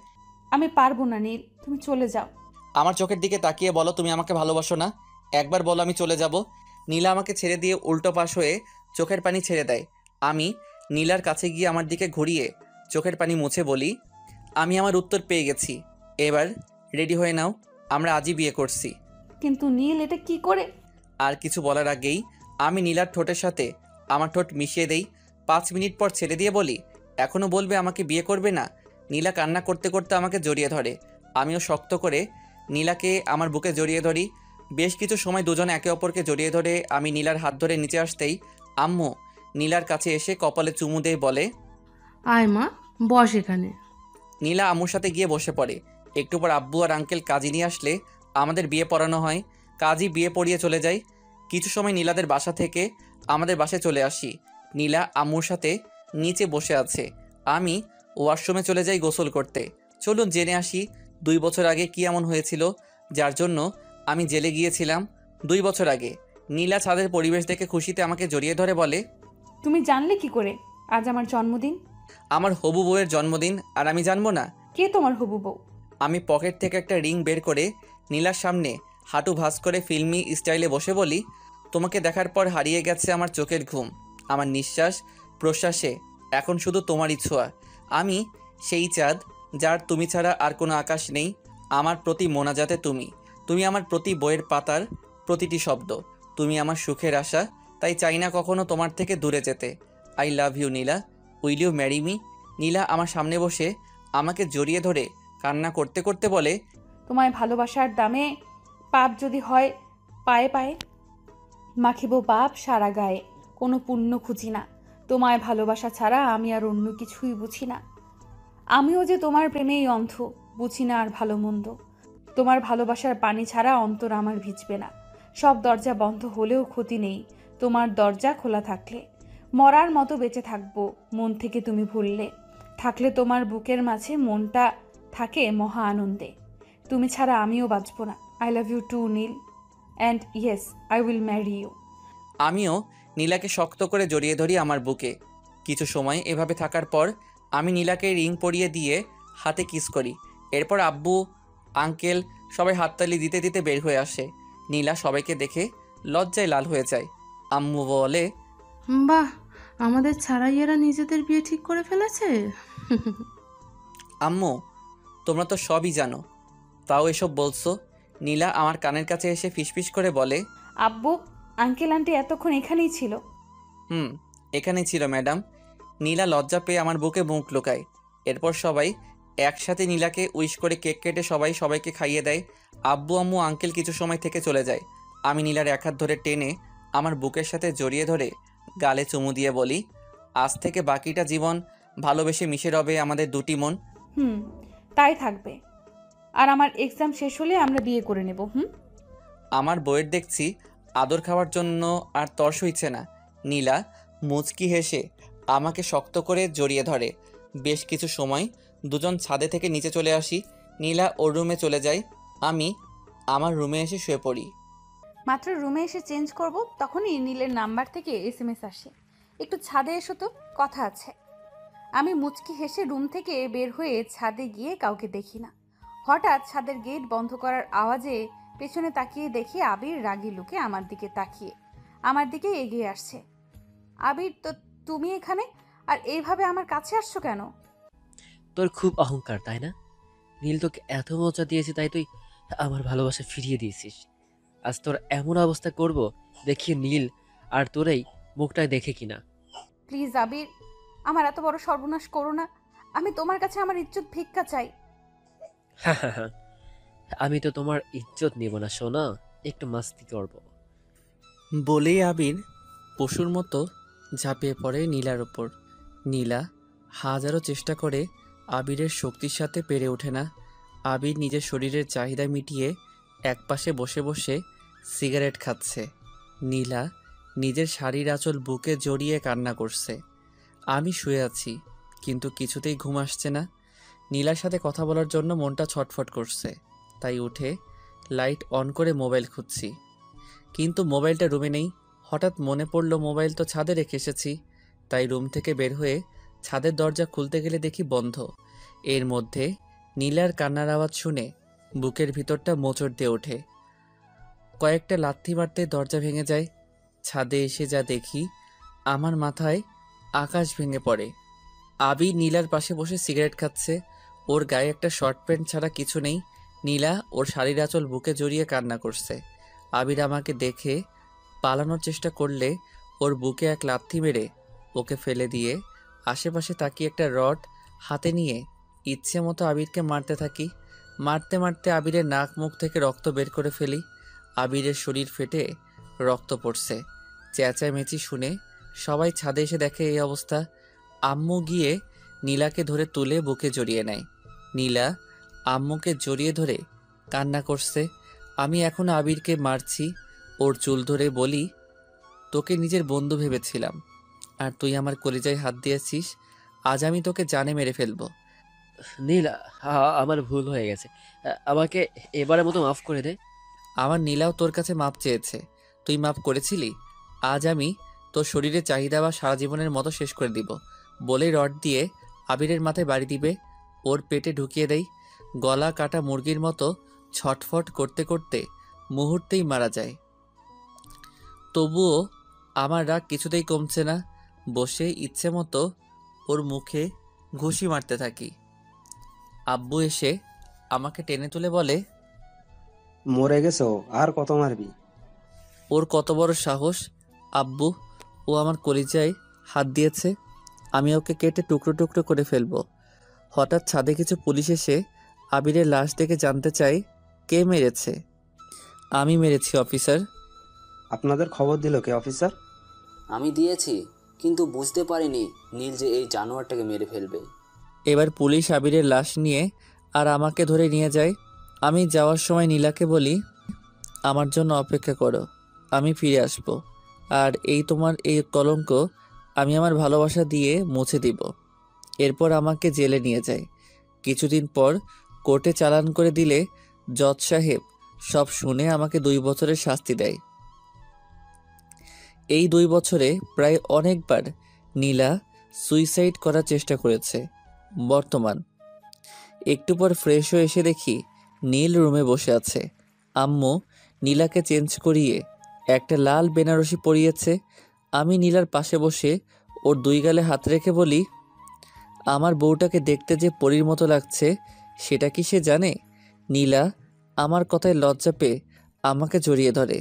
আমি পারবো না নীল, তুমি চলে যাও। আমার চোখের দিকে তাকিয়ে বলো তুমি আমাকে ভালোবাসো না। একবার বলো আমি চলে যাব। নীলা আমাকে ছেড়ে দিয়ে উল্টো পাশ হয়ে চোখের পানি ছেড়ে দেয়। আমি নীলার কাছে গিয়ে আমার দিকে ঘুরিয়ে চোখের পানি মুছে বলি, আমি আমার উত্তর পেয়ে গেছি। এবার রেডি হয়ে নাও, আমরা আজই বিয়ে করছি। কিন্তু নীল, এটা কি করে? আর কিছু বলার আগেই আমি নীলার ঠোঁটের সাথে আমার ঠোঁট মিশিয়ে দেই। 5 মিনিট পর ছেড়ে দিয়ে বলি, এখনও বলবে আমাকে বিয়ে করবে না? নীলা কান্না করতে করতে আমাকে জড়িয়ে ধরে। আমিও শক্ত করে নীলাকে আমার বুকে জড়িয়ে ধরি। বেশ কিছু সময় দুজনে একে অপরকে জড়িয়ে ধরে আমি নীলার হাত ধরে নিচে আসতেই আম্মু নীলার কাছে এসে কপালে চুমু দিয়ে বলে, আয় মা, বস এখানে। নীলা আম্মুর সাথে গিয়ে বসে পড়ে। একটু পর আব্বু আর আঙ্কেল কাজী নিয়ে আসলে আমাদের বিয়ে পড়ানো হয়। কাজী বিয়ে পড়িয়ে চলে যায়। কিছু সময় নীলাদের বাসা থেকে আমাদের বাসায় চলে আসি। নীলা আম্মুর সাথে নিচে বসে আছে। আমি ওয়াশরুমে চলে যাই গোসল করতে। চলুন জেনে আসি 2 বছর আগে কি এমন হয়েছিল যার জন্য আমি জেলে গিয়েছিলাম। 2 বছর আগে নীলা ছাদের পরিবেশ দেখে খুশিতে আমাকে জড়িয়ে ধরে বলে, তুমি জানলে কি করে আজ আমার জন্মদিন? আমার হবু বউয়ের জন্মদিন আর আমি জানবো না? কে তোমার হবু বউ? আমি পকেট থেকে একটা রিং বের করে নীলার সামনে হাঁটু ভাঁজ করে ফিল্মি স্টাইলে বসে বলি, তোমাকে দেখার পর হারিয়ে গেছে আমার চোখের ঘুম, আমার নিঃশ্বাস প্রশ্বাসে এখন শুধু তোমারই ছোঁয়া। আমি সেই চাঁদ যার তুমি ছাড়া আর কোনো আকাশ নেই। আমার প্রতি মোনাজাতে তুমি, তুমি আমার প্রতি বইয়ের পাতার প্রতিটি শব্দ, তুমি আমার সুখের আশা। তাই চাই না কখনো তোমার থেকে দূরে যেতে। I love you Neela, will you marry me? Neela আমার সামনে বসে আমাকে জড়িয়ে ধরে কান্না করতে করতে বলে, তোমায় ভালোবাসার দামে পাপ যদি হয় পায়ে পায়ে মাখিব পাপ সারা গায়ে, কোনো পুণ্য খুঁজি না। তোমায় ভালোবাসা ছাড়া আমি আর অন্য কিছুই বুঝি না। আমিও যে তোমার প্রেমেই অন্ধ, বুঝি না আর ভালো মন্দ। তোমার ভালোবাসার পানি ছাড়া অন্তর আমার ভিজবে না। সব দরজা বন্ধ হলেও ক্ষতি নেই তোমার দরজা খোলা থাকলে। মরার মতো বেঁচে থাকবো মন থেকে তুমি ভুললে। থাকলে তোমার বুকের মাঝে মনটা থাকে মহা আনন্দে। তুমি ছাড়া আমিও বাঁচব না। I love you too Neel, and yes I will marry you. আমিও নীলাকে শক্ত করে জড়িয়ে ধরি আমার বুকে। কিছু সময় এভাবে থাকার পর আমি নীলাকে রিং পরিয়ে দিয়ে হাতে কিস করি। এরপর আব্বু আঙ্কেল সবাই হাততালি দিতে দিতে বের হয়ে আসে। নীলা সবাইকে দেখে লজ্জায় লাল হয়ে যায়। আম্মু বলে, বাহ, আমাদের ছাড়াই এরা নিজেদের বিয়ে ঠিক করে ফেলেছে। আম্মু তোমরা তো সবই জানো, তাও এসব বলছো? নীলা আমার কানের কাছে এসে ফিসফিস করে বলে, আব্বু আঙ্কেল আন্টি এতক্ষণ এখানেই ছিল? এখানেই ছিল ম্যাডাম। নীলা লজ্জা পেয়ে আমার বুকে মুখ লুকায়। এরপর সবাই একসাথে নীলাকে উইশ করে কেক কেটে সবাইকে খাইয়ে দেয়। আব্বু আম্মু আঙ্কেল কিছু সময় থেকে চলে যায়। আমি নীলার এক হাত ধরে টেনে আমার বুকের সাথে জড়িয়ে ধরে গালে চুমু দিয়ে বলি, আজ থেকে বাকিটা জীবন ভালোবেসে মিশে রবে আমাদের দুটি মন। তাই থাকবে। আর আমার এক্সাম শেষ হলে আমরা বিয়ে করে নেব। আমার বইয়ের দেখছি আদর খাওয়ার জন্য আর তর্স হইছে না। নীলা মুচকি হেসে আমাকে শক্ত করে জড়িয়ে ধরে। বেশ কিছু সময় দুজন ছাদে থেকে নিচে চলে আসি। নীলা ওর রুমে চলে যায়, আমি আমার রুমে এসে শুয়ে পড়ি। মাত্র রুমে এসে চেঞ্জ করব, তখনই নীলের নাম্বার থেকে SMS আসে, একটু ছাদে এসো তো, কথা আছে। আমি মুচকি হেসে রুম থেকে বের হয়ে ছাদে গিয়ে কাউকে দেখি না। হঠাৎ ছাদের গেট বন্ধ করার আওয়াজে পেছনে তাকিয়ে দেখি আবির রাগী লুকে আমার দিকে তাকিয়ে আমার দিকে এগিয়ে আসছে। আবির, তো তুমি এখানে আর এইভাবে আমার কাছে আসছো কেন? তোর খুব অহংকার তাই না? নীল তোকে এত মজা দিয়েছে তাই তুই আমার ভালোবাসা ফিরিয়ে দিয়েছিস। আজ তোর এমন অবস্থা করব দেখি নীল আর তোরই মুখটাই দেখে কিনা। প্লিজ আবির, আমার এত বড় সর্বনাশ করো না। আমি তোমার কাছে আমার ইজ্জত ভিক্ষা চাই। হ্যাঁ হ্যাঁ হ্যাঁ, আমি তো তোমার ইজ্জত নেব না সোনা, একটু মাস্তি করব। বলেই আবির পশুর মতো ঝাঁপিয়ে পড়ে নীলার ওপর। নীলা হাজারো চেষ্টা করে আবিরের শক্তির সাথে পেরে ওঠে না। আবির নিজের শরীরের চাহিদা মিটিয়ে একপাশে বসে বসে সিগারেট খাচ্ছে। নীলা নিজের শাড়ির আঁচল বুকে জড়িয়ে কান্না করছে। আমি শুয়ে আছি, কিন্তু কিছুতেই ঘুম আসছে না। নীলার সাথে কথা বলার জন্য মনটা ছটফট করছে, তাই উঠে লাইট অন করে মোবাইল খুঁজছি, কিন্তু মোবাইলটা রুমে নেই। হঠাৎ মনে পড়লো মোবাইল তো ছাদে রেখে এসেছি, তাই রুম থেকে বের হয়ে ছাদের দরজা খুলতে গেলে দেখি বন্ধ। এর মধ্যে নীলার কান্নার আওয়াজ শুনে বুকের ভিতরটা মোচড় দিয়ে ওঠে। কয়েকটা লাথি মারতে দরজা ভেঙে যায়। ছাদে এসে যা দেখি, আমার মাথায় আকাশ ভেঙে পড়ে। আবি নীলার পাশে বসে সিগারেট খাচ্ছে। ওর গায়ে একটা শর্ট প্যান্ট ছাড়া কিছু নেই। নীলা ওর শাড়ির আঁচল বুকে জড়িয়ে কান্না করছে। আবির আমাকে দেখে পালানোর চেষ্টা করলে ওর বুকে এক লাথি মেরে ওকে ফেলে দিয়ে আশেপাশে তাকিয়ে একটা রড হাতে নিয়ে ইচ্ছে মতো আবিরকে মারতে থাকি। মারতে মারতে আবিরের নাক মুখ থেকে রক্ত বের করে ফেলি। আবিরের শরীর ফেটে রক্ত পড়ছে। চেঁচামেচি শুনে সবাই ছাদে এসে দেখে এই অবস্থা। আম্মু গিয়ে নীলাকে ধরে তুলে বুকে জড়িয়ে নেয়। নীলা আম্মুকে জড়িয়ে ধরে কান্না করছে। আমি এখন আবিরকে মারছি, ওর চুল ধরে বলি, তোকে নিজের বন্ধু ভেবেছিলাম, আর তুই আমার কলিজায় হাত দিয়েছিস। আজ আমি তোকে জানে মেরে ফেলবো। নীল, আমার ভুল হয়ে গেছে, আমাকে এবারের মতো মাফ করে দে। আমার নীলাও তোর কাছে মাপ চেয়েছে, তুই মাপ করেছিলি। আজ আমি তোর শরীরে চাহিদা বা সারা জীবনের মতো শেষ করে দিব। বলেই রড দিয়ে আবিরের মাথায় বাড়ি দিবে, ওর পেটে ঢুকিয়ে দেই। গলা কাটা মুরগির মতো ছটফট করতে করতে মুহূর্তেই মারা যায়। তবুও আমার রাগ কিছুতেই কমছে না। বসে ইচ্ছে মতো ওর মুখে ঘুষি মারতে থাকি। আব্বু এসে আমাকে টেনে তুলে বলে, মরে গেছো, আর কত মারবি? ওর কত বড় সাহস! আব্বু, ও আমার কলিজায় হাত দিয়েছে, আমি ওকে কেটে টুকরো টুকরো করে ফেলবো। হঠাৎ ছাদে কিছু পুলিশ এসে আবিরের লাশ দেখে জানতে চাই কে মেরেছে। আমি মেরেছি অফিসার। আপনাদের খবর দিল কে অফিসার? আমি দিয়েছি, কিন্তু বুঝতে পারিনি নীল যে এই জানোয়ারটাকে মেরে ফেলবে। এবার পুলিশ আবিরের লাশ নিয়ে আর আমাকে ধরে নিয়ে যায়। আমি যাওয়ার সময় নীলাকে বলি, আমার জন্য অপেক্ষা করো, আমি ফিরে আসব। আর এই তোমার এই কলঙ্ক আমি আমার ভালোবাসা দিয়ে মুছে দিব। এরপর আমাকে জেলে নিয়ে যায়। কিছুদিন পর কোর্টে চালান করে দিলে জজ সাহেব সব শুনে আমাকে 2 বছরের শাস্তি দেয়। এই 2 বছরে প্রায় অনেকবার নীলা সুইসাইড করার চেষ্টা করেছে। বর্তমান একটু পর ফ্রেশ হয়ে এসে দেখি নীল রুমে বসে আছে। আম্মু নীলাকে চেঞ্জ করিয়ে একটা লাল বেনারসি পরিয়েছে। আমি নীলার পাশে বসে ওর 2 গালে হাত রেখে বলি, আমার বউটাকে দেখতে যে পরীর মতো লাগছে সেটা কি সে জানে? নীলা আমার কথায় লজ্জা পেয়ে আমাকে জড়িয়ে ধরে।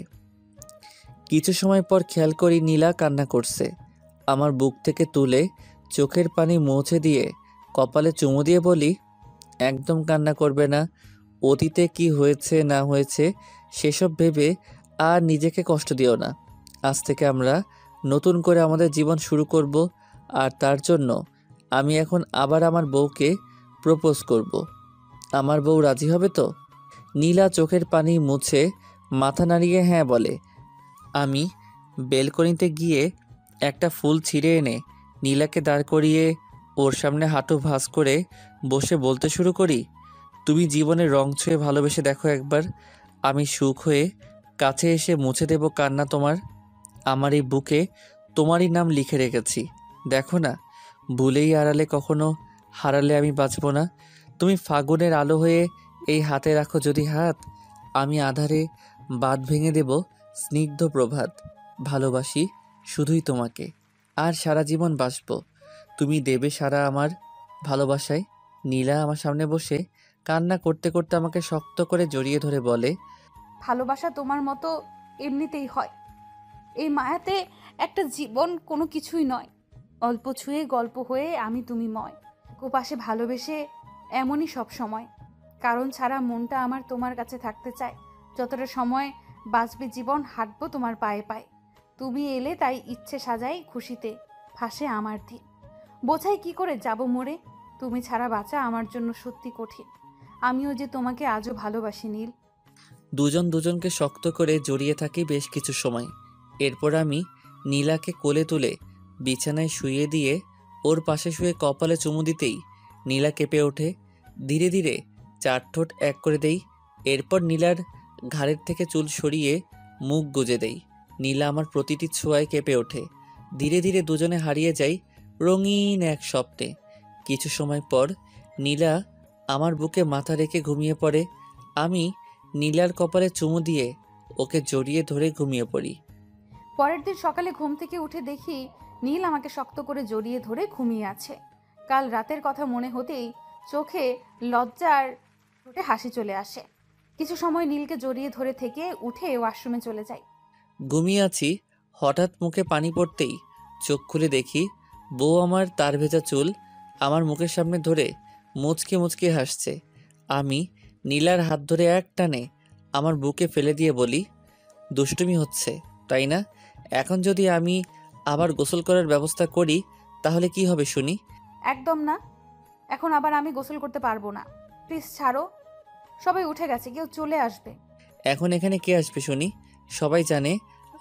কিছু সময় পর খেয়াল করি নীলা কান্না করছে। আমার বুক থেকে তুলে চোখের পানি মুছে দিয়ে কপালে চুমু দিয়ে বলি, একদম কান্না করবে না। অতীতে কি হয়েছে না হয়েছে সেসব ভেবে আর নিজেকে কষ্ট দিও না। আজ থেকে আমরা নতুন করে আমাদের জীবন শুরু করব, আর তার জন্য আমি এখন আবার আমার বউকে প্রপোজ করব। আমার বউ রাজি হবে তো? নীলা চোখের পানি মুছে মাথা নাড়িয়ে হ্যাঁ বলে। আমি বেলকনিতে গিয়ে একটা ফুল ছিঁড়ে এনে নীলাকে দাঁড় করিয়ে ওর সামনে হাঁটু ভাঁজ করে বসে বলতে শুরু করি, তুমি জীবনের রং ছুঁয়ে ভালোবেসে দেখো একবার। আমি সুখ হয়ে কাছে এসে মুছে দেব কান্না তোমার। আমার এই বুকে তোমারই নাম লিখে রেখেছি, দেখো না। ভুলেই আড়ালে কখনো হারালে আমি বাঁচব না। তুমি ফাগুনের আলো হয়ে এই হাতে রাখো যদি হাত, আমি আধারে বাঁধ ভেঙে দেব স্নিগ্ধ প্রভাত। ভালোবাসি শুধুই তোমাকে। আর সারা জীবন বাঁচবো। তুমি দেবে সারা আমার ভালোবাসায়। নীলা আমার সামনে বসে কান্না করতে করতে আমাকে শক্ত করে জড়িয়ে ধরে বলে, ভালোবাসা তোমার মতো এমনিতেই হয়। এই মায়াতে একটা জীবন কোনো কিছুই নয়। অল্প ছুঁয়ে গল্প হয়ে আমি তুমি ময়। পাশে ভালোবেসে এমনই সব সময়। কারণ ছাড়া মনটা আমার তোমার কাছে থাকতে চায়। যতটা সময় বাঁচবে জীবন, হাঁটবো তোমার পায়ে পায়ে। তুমি এলে তাই ইচ্ছে সাজাই খুশিতে, ফাঁসে আমার দিন। বোঝাই কি করে যাব মরে। তুমি ছাড়া বাঁচা আমার জন্য সত্যি কঠিন। আমিও যে তোমাকে আজও ভালোবাসি নীল। দুজন দুজনকে শক্ত করে জড়িয়ে থাকি বেশ কিছু সময়। এরপর আমি নীলাকে কোলে তুলে বিছানায় শুইয়ে দিয়ে ওর পাশে শুয়ে কপালে চুমু দিতেই নীলা কেঁপে ওঠে। ধীরে ধীরে 4 ঠোঁট এক করে দেই। এরপর নীলার ঘাড়ের থেকে চুল সরিয়ে মুখ গুজে দেই। নীলা আমার প্রতিটি ছোঁয়ায় কেঁপে ওঠে। ধীরে ধীরে দুজনে হারিয়ে যাই রঙিন এক স্বপ্নে। কিছু সময় পর নীলা আমার বুকে মাথা রেখে ঘুমিয়ে পড়ে। আমি নীলার কপালে চুমু দিয়ে ওকে জড়িয়ে ধরে ঘুমিয়ে পড়ি। পরের দিন সকালে ঘুম থেকে উঠে দেখি নীল আমাকে শক্ত করে জড়িয়ে ধরে ঘুমিয়ে আছে। কাল রাতের কথা মনে হতেই চোখে লজ্জার ঠোঁটে হাসি চলে আসে। কিছু সময় নীলকে জড়িয়ে ধরে থেকে উঠে ওয়াশরুমে চলে যাই। ঘুমিয়ে আছি, হঠাৎ মুখে পানি পড়তেই চোখ খুলে দেখি বউ আমার তার ভেজা চুল আমার মুখের সামনে ধরে মুচকে মুচকে হাসছে। আমি নীলার হাত ধরে এক টানে আমার বুকে ফেলে দিয়ে বলি, দুষ্টুমি হচ্ছে তাই না? এখন যদি আমি আবার গোসল করার ব্যবস্থা করি তাহলে কি হবে শুনি? একদম না, এখন আবার আমি গোসল করতে পারবো না। প্লিজ ছাড়ো। সবাই উঠে গেছে, কেউ চলে আসবে। এখন এখানে কে আসবে শুনি? সবাই জানে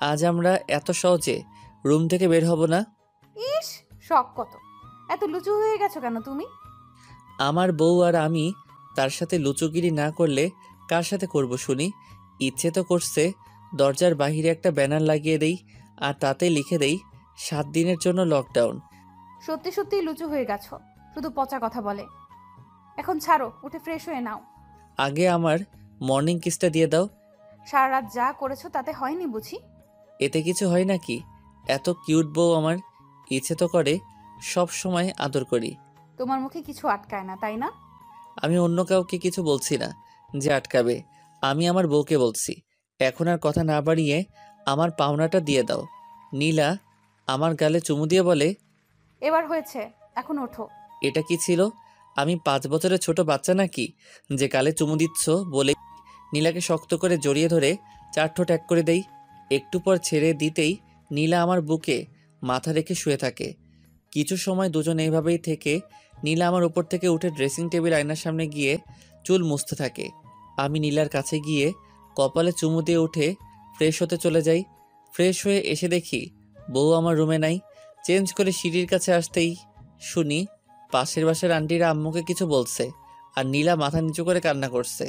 আজ আমরা এত সহজে রুম থেকে বের হব না। ইস, শখ কত! এত লুচু হয়ে গেছো কেন তুমি? আমার বউ আর আমি তার সাথে লুচোগিরি না করলে কার সাথে করব শুনি? ইচ্ছে তো করছে দরজার বাহিরে একটা ব্যানার লাগিয়ে দেই আর তাতে লিখে দেই 7 দিনের জন্য লকডাউন। সত্যি সত্যি লুচু হয়ে গেছো, শুধু পচা কথা বলে। এখন ছাড়ো, উঠে ফ্রেশ হয়ে নাও। আগে আমার মর্নিং কিসটা দিয়ে দাও। সারা রাত যা করেছো তাতে হয়নি বুঝি? এতে কিছু হয় নাকি? এত কিউট বউ আমার, ইচ্ছে তো করে সব সময় আদর করি। তোমার মুখে কিছু আটকায় না তাই না? আমি অন্য কাউকে কিছু বলছি না যে আটকাবে, আমি আমার বউকে বলছি। এখন আর কথা না বাড়িয়ে আমার পাওনাটা দিয়ে দাও। নীলা আমার গালে চুমু দিয়ে বলে, এবার হয়েছে, এখন ওঠো। এটা কি ছিল? আমি 5 বছরের ছোট বাচ্চা নাকি যে গালে চুমু দিচ্ছ? বলে নীলাকে শক্ত করে জড়িয়ে ধরে 4 ঠোঁট এক করে দেই। একটু পর ছেড়ে দিতেই নীলা আমার বুকে মাথা রেখে শুয়ে থাকে। কিছু সময় দুজন এইভাবেই থেকে নীলা আমার উপর থেকে উঠে ড্রেসিং টেবিল আয়নার সামনে গিয়ে চুল মুছতে থাকে। আমি নীলার কাছে গিয়ে কপালে চুমু দিয়ে উঠে ফ্রেশ হতে চলে যাই। ফ্রেশ হয়ে এসে দেখি বউ আমার রুমে নাই। চেঞ্জ করে সিঁড়ির কাছে আসতেই শুনি পাশের বাসার আন্টিরা আম্মুকে কিছু বলছে আর নীলা মাথা নিচু করে কান্না করছে।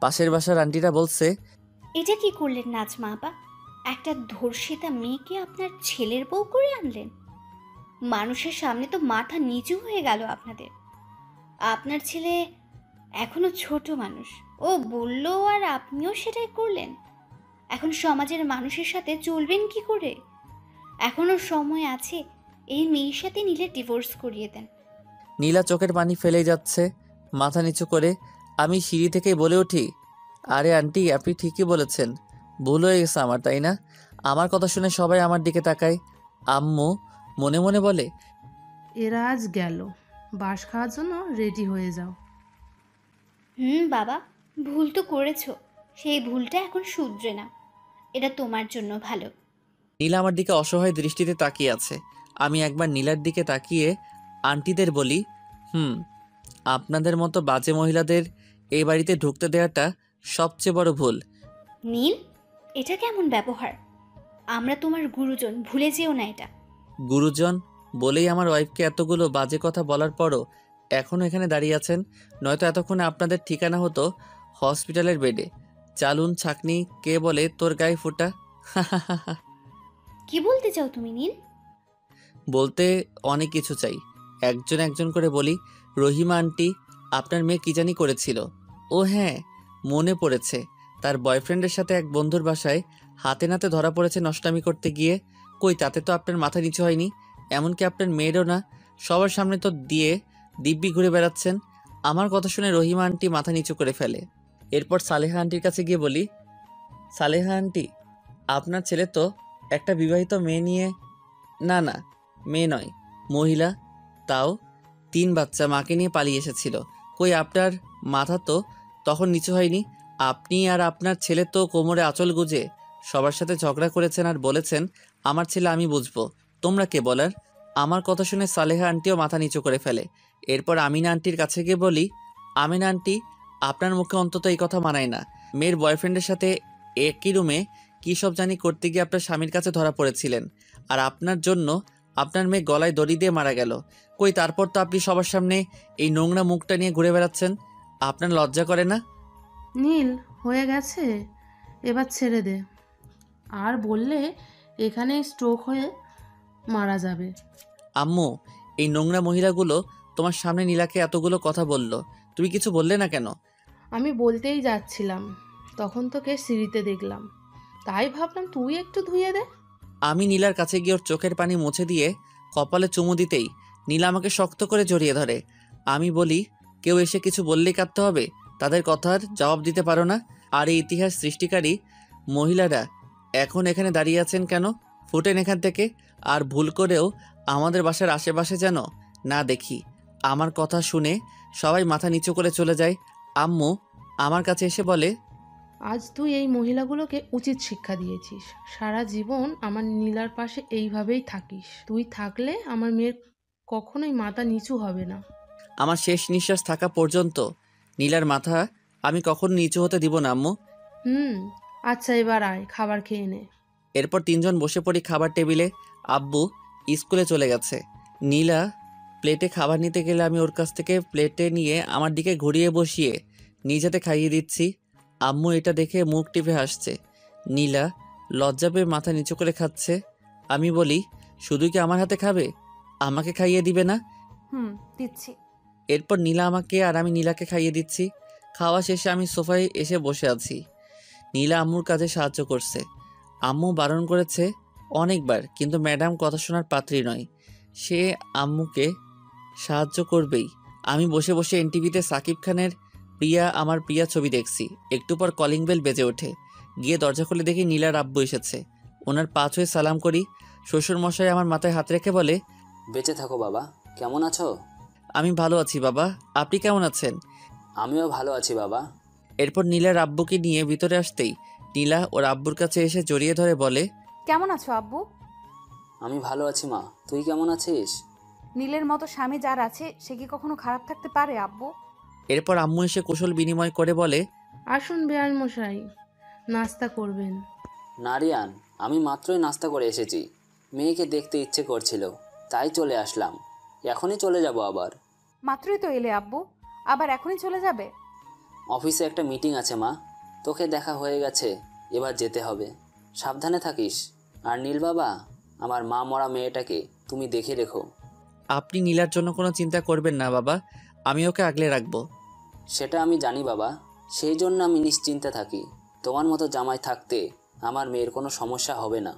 পাশের বাসার আন্টিরা বলছে, এটা কি করলেন নাজমা আপা? একটা ধর্ষিতা মেয়েকে আপনার ছেলের বউ করে আনলেন। মানুষের সামনে তো মাথা নিচু হয়ে গেল আপনাদের। আপনার ছেলে এখনো ছোট মানুষ, ও বলল আর আপনিও সেটাই করলেন। এখন সমাজের মানুষের সাথে চলবেন কি করে? এখনো সময় আছে, এই মেয়ের সাথে নিলে ডিভোর্স করিয়ে দেন। নীলা চোখের পানি ফেলেই যাচ্ছে মাথা নিচু করে। আমি সিঁড়ি থেকেই বলে উঠি, আরে আন্টি আপনি ঠিকই বলেছেন, ভুল হয়ে গেছে আমার তাই না? আমার কথা শুনে সবাই আমার দিকে তাকায়। আম্মু মনে মনে বলে, এরা আজ গেল, বাঁশ খাওয়ার জন্য রেডি হয়ে যাও। বাবা, ভুল তো করেছো, সেই ভুলটা এখন শুধরে না। এটা তোমার জন্য ভালো। নীলা আমার দিকে অসহায় দৃষ্টিতে তাকিয়ে আছে। আমি একবার নীলার দিকে তাকিয়ে আন্টিদের বলি, আপনাদের মতো বাজে মহিলাদের এই বাড়িতে ঢুকতে দেওয়াটা সবচেয়ে বড় ভুল। নীল, এটা কেমন ব্যবহার? আমরা তোমার গুরুজন, ভুলে যেও না এটা। গুরুজন বলেই আমার ওয়াইফকে এতগুলো বাজে কথা বলার পরও এখনও এখানে দাঁড়িয়ে আছেন, নয়তো এতক্ষণে আপনাদের ঠিকানা হতো হসপিটালের বেডে। চালুন ছাকনি, কে বলে তোর গায়ে ফোঁটা? কি বলতে চাও তুমি নীল? বলতে অনেক কিছু চাই, একজন একজন করে বলি। রহিমা আন্টি, আপনার মেয়ে কি জানি করেছিল। ও হ্যাঁ, মনে পড়েছে, তার বয়ফ্রেন্ডের সাথে এক বন্ধুর বাসায় হাতে নাতে ধরা পড়েছে নষ্টামি করতে গিয়ে। কই তাতে তো আপনার মাথা নিচু হয়নি, এমনকি আপনার মেয়েরও না। সবার সামনে তো দিয়ে দিব্যি ঘুরে বেড়াচ্ছেন। আমার কথা শুনে রহিমা আন্টি মাথা নিচু করে ফেলে। এরপর সালেহা আন্টির কাছে গিয়ে বলি, সালেহা আন্টি, আপনার ছেলে তো একটা বিবাহিত মেয়ে নিয়ে, না না মেয়ে নয়, মহিলা, তাও 3 বাচ্চা মাকে নিয়ে পালিয়ে এসেছিল। কই আপনার মাথা তো তখন নিচু হয়নি? আপনি আর আপনার ছেলে তো কোমরে আঁচল গুজে সবার সাথে ঝগড়া করেছেন আর বলেছেন আমার ছেলে আমি বুঝবো, তোমরা কে বলার? আমার কথা শুনে সালেহা আন্টিও মাথা নিচু করে ফেলে। এরপর আমিনা আন্টির কাছে গিয়ে বলি, আমিনা আন্টি, আপনার মুখে অন্তত এই কথা মানায় না। মেয়ের বয়ফ্রেন্ডের সাথে একই রুমে কী সব জানি করতে গিয়ে আপনার স্বামীর কাছে ধরা পড়েছিলেন, আর আপনার জন্য আপনার মেয়ে গলায় দড়ি দিয়ে মারা গেল। কই তারপর তো আপনি সবার সামনে এই নোংরা মুখটা নিয়ে ঘুরে বেড়াচ্ছেন। আপনার লজ্জা করে না? নীল, হয়ে গেছে, এবার ছেড়ে দে। আর বললে এখানে স্ট্রোক হয়ে মারা যাবে। আম্মু, এই নোংরা মহিলাগুলো তোমার সামনে নীলাকে এতগুলো কথা বলল, তুমি কিছু বললে না কেন? আমি বলতেই যাচ্ছিলাম, তখন তোকে সিঁড়িতে দেখলাম, তাই ভাবলাম তুই একটু ধুয়ে দে। আমি নীলার কাছে গিয়ে ওর চোখের পানি মুছে দিয়ে কপালে চুমু দিতেই নীলা আমাকে শক্ত করে জড়িয়ে ধরে। আমি বলি, কেউ এসে কিছু বললেই কাঁদতে হবে? তাদের কথার জবাব দিতে পারো না? আর এই ইতিহাস সৃষ্টিকারী মহিলারা এখন এখানে দাঁড়িয়ে আছেন কেন? ফুটেন এখান থেকে। আর ভুল করেও আমাদের বাসার আশেপাশে যেন না দেখি। আমার কথা শুনে সবাই মাথা নিচু করে চলে যায়। আম্মু আমার কাছে এসে বলে, আজ তুই এই মহিলাগুলোকে উচিত শিক্ষা দিয়েছিস। সারা জীবন আমার নীলার পাশে এইভাবেই থাকিস। তুই থাকলে আমার মেয়ের কখনোই মাথা নিচু হবে না। আমার শেষ নিঃশ্বাস থাকা পর্যন্ত নীলার মাথা আমি কখনো নিচু হতে দিব না আম্মু। আচ্ছা, এবার আয়, খাবার খেয়ে নে। এরপর 3 জন বসে পড়ি খাবার টেবিলে। আব্বু স্কুলে চলে গেছে। নীলা প্লেটে খাবার নিতে গেলে আমি ওর কাছ থেকে প্লেটে নিয়ে আমার দিকে ঘুরিয়ে বসিয়ে নিজেতে খাইয়ে দিচ্ছি। আম্মু এটা দেখে মুখ টিপে হাসছে। নীলা লজ্জা পেয়ে মাথা নিচু করে খাচ্ছে। আমি বলি, শুধু কি আমার হাতে খাবে? আমাকে খাইয়ে দিবে না? দিচ্ছি। এরপর নীলা আমাকে আর আমি নীলাকে খাইয়ে দিচ্ছি। খাওয়া শেষে আমি সোফায় এসে বসে আছি। নীলা আম্মুর কাজে সাহায্য করছে। আম্মু বারণ করেছে অনেকবার, কিন্তু ম্যাডাম কথা শোনার পাত্রী নয়, সে আম্মুকে সাহায্য করবেই। আমি বসে বসে এনটিভিতে সাকিব খানের প্রিয়া আমার প্রিয়া ছবি দেখছি। একটু পর কলিং বেল বেজে ওঠে। গিয়ে দরজা খুলে দেখি নীলার আব্বু এসেছে। ওনার পা ছুঁয়ে সালাম করি। শ্বশুরমশাই আমার মাথায় হাত রেখে বলে, বেঁচে থাকো বাবা, কেমন আছো? আমি ভালো আছি বাবা, আপনি কেমন আছেন? আমিও ভালো আছি বাবা। এরপর নীলার আব্বুকে নিয়ে ভিতরে আসতেই নীলা ওর আব্বুর কাছে এসে জড়িয়ে ধরে বলে, কেমন আছো আব্বু? আমি ভালো আছি মা, তুই কেমন আছিস? নীলের মতো স্বামী যার আছে সে কি কখনো খারাপ থাকতে পারে আব্বু? এরপর আম্মু এসে কুশল বিনিময় করে বলে, আসুন বেয়ান মশাই, নাস্তা করবেন? নারিয়ান, আমি মাত্রই নাস্তা করে এসেছি। মেয়েকে দেখতে ইচ্ছে করছিল, তাই চলে আসলাম। এখনই চলে যাব আবার। মাত্রই তো এলে আব্বু, আবার এখনই চলে যাবে? অফিসে একটা মিটিং আছে মা, তোকে দেখা হয়ে গেছে, এবার যেতে হবে। সাবধানে থাকিস। আর নীল বাবা, আমার মা মরা মেয়েটাকে তুমি দেখে রেখো। আপনি নীলার জন্য কোনো চিন্তা করবেন না বাবা, আমি ওকে আগলে রাখবো। সেটা আমি জানি বাবা, সেই জন্য আমি নিশ্চিন্তে থাকি। তোমার মতো জামাই থাকতে আমার মেয়ের কোনো সমস্যা হবে না।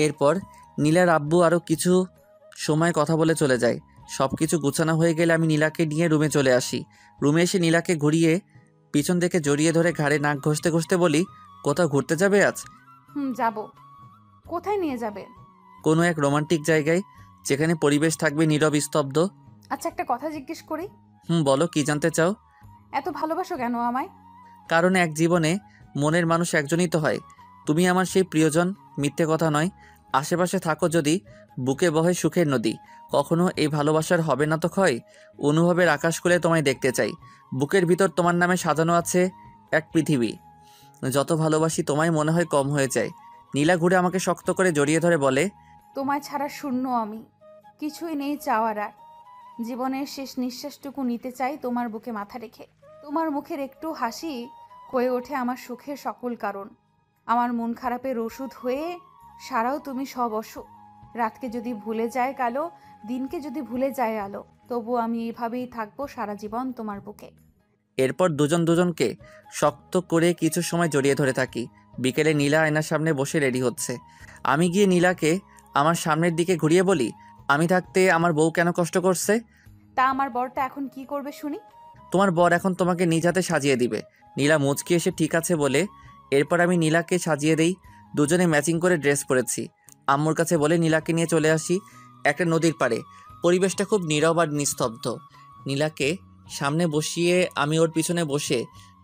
এরপর নীলার আব্বু আরও কিছু সময় কথা বলে চলে যায়। সব কিছু গুছানো হয়ে গেলে আমি নীলাকে নিয়ে রুমে চলে আসি। রুমে এসে নীলাকে ঘুরিয়ে পিছন থেকে জড়িয়ে ধরে ঘাড়ে নাক ঘষতে ঘষতে বলি, কোথাও ঘুরতে যাবে আজ? যাব। কোথায় নিয়ে যাবে? কোনো এক রোমান্টিক জায়গায়, যেখানে পরিবেশ থাকবে নীরব স্তব্ধ। আচ্ছা, একটা কথা জিজ্ঞেস করি। বলো, কি জানতে চাও? এত ভালোবাসো কেন আমায়? কারণ এক জীবনে মনের মানুষ একজনই তো হয়। তুমি আমার সেই প্রিয়জন, মিথ্যে কথা নয়। আশেপাশে থাকো যদি, বুকে বহে সুখের নদী। কখনো এই ভালোবাসার হবে না তো ক্ষয়। অনুভবের আকাশ খুলে তোমায় দেখতে চাই। বুকের ভিতর তোমার নামে সাজানো আছে এক পৃথিবী। যত ভালোবাসি তোমায় মনে হয় কম হয়ে যায়। নীলা ঘুরে আমাকে শক্ত করে জড়িয়ে ধরে বলে, তোমায় ছাড়া শূন্য আমি, কিছুই নেই চাওয়ার আর। জীবনের শেষ নিঃশ্বাসটুকু নিতে চাই তোমার বুকে মাথা রেখে। তোমার মুখের একটু হাসি হয়ে ওঠে আমার সুখের সকল কারণ। আমার মন খারাপের ওষুধ হয়ে সারাও তুমি সব অসুখ। রাতকে যদি ভুলে যায় কালো, দিনকে যদি ভুলে যায় আলো, তবু আমি এইভাবেই থাকবো সারা জীবন তোমার বুকে। এরপর দুজন দুজনকে শক্ত করে কিছু সময় জড়িয়ে ধরে থাকি। বিকেলে নীলা আয়নার সামনে বসে রেডি হচ্ছে। আমি গিয়ে নীলাকে আমার সামনের দিকে ঘুরিয়ে বলি, আমি থাকতে আমার বউ কেন কষ্ট করছে? তা আমার বরটা এখন কি করবে শুনি? তোমার বর এখন তোমাকে নিজ হাতে সাজিয়ে দিবে। নীলা মুচকি এসে ঠিক আছে বলে এরপর আমি নীলাকে সাজিয়ে দেই। দুজনে ম্যাচিং করে ড্রেস পরেছি। আম্মুর কাছে বলে নীলাকে নিয়ে চলে আসি একটা নদীর পাড়ে। পরিবেশটা খুব নীরব আর নিস্তব্ধ। নীলাকে সামনে বসিয়ে আমি ওর পিছনে বসে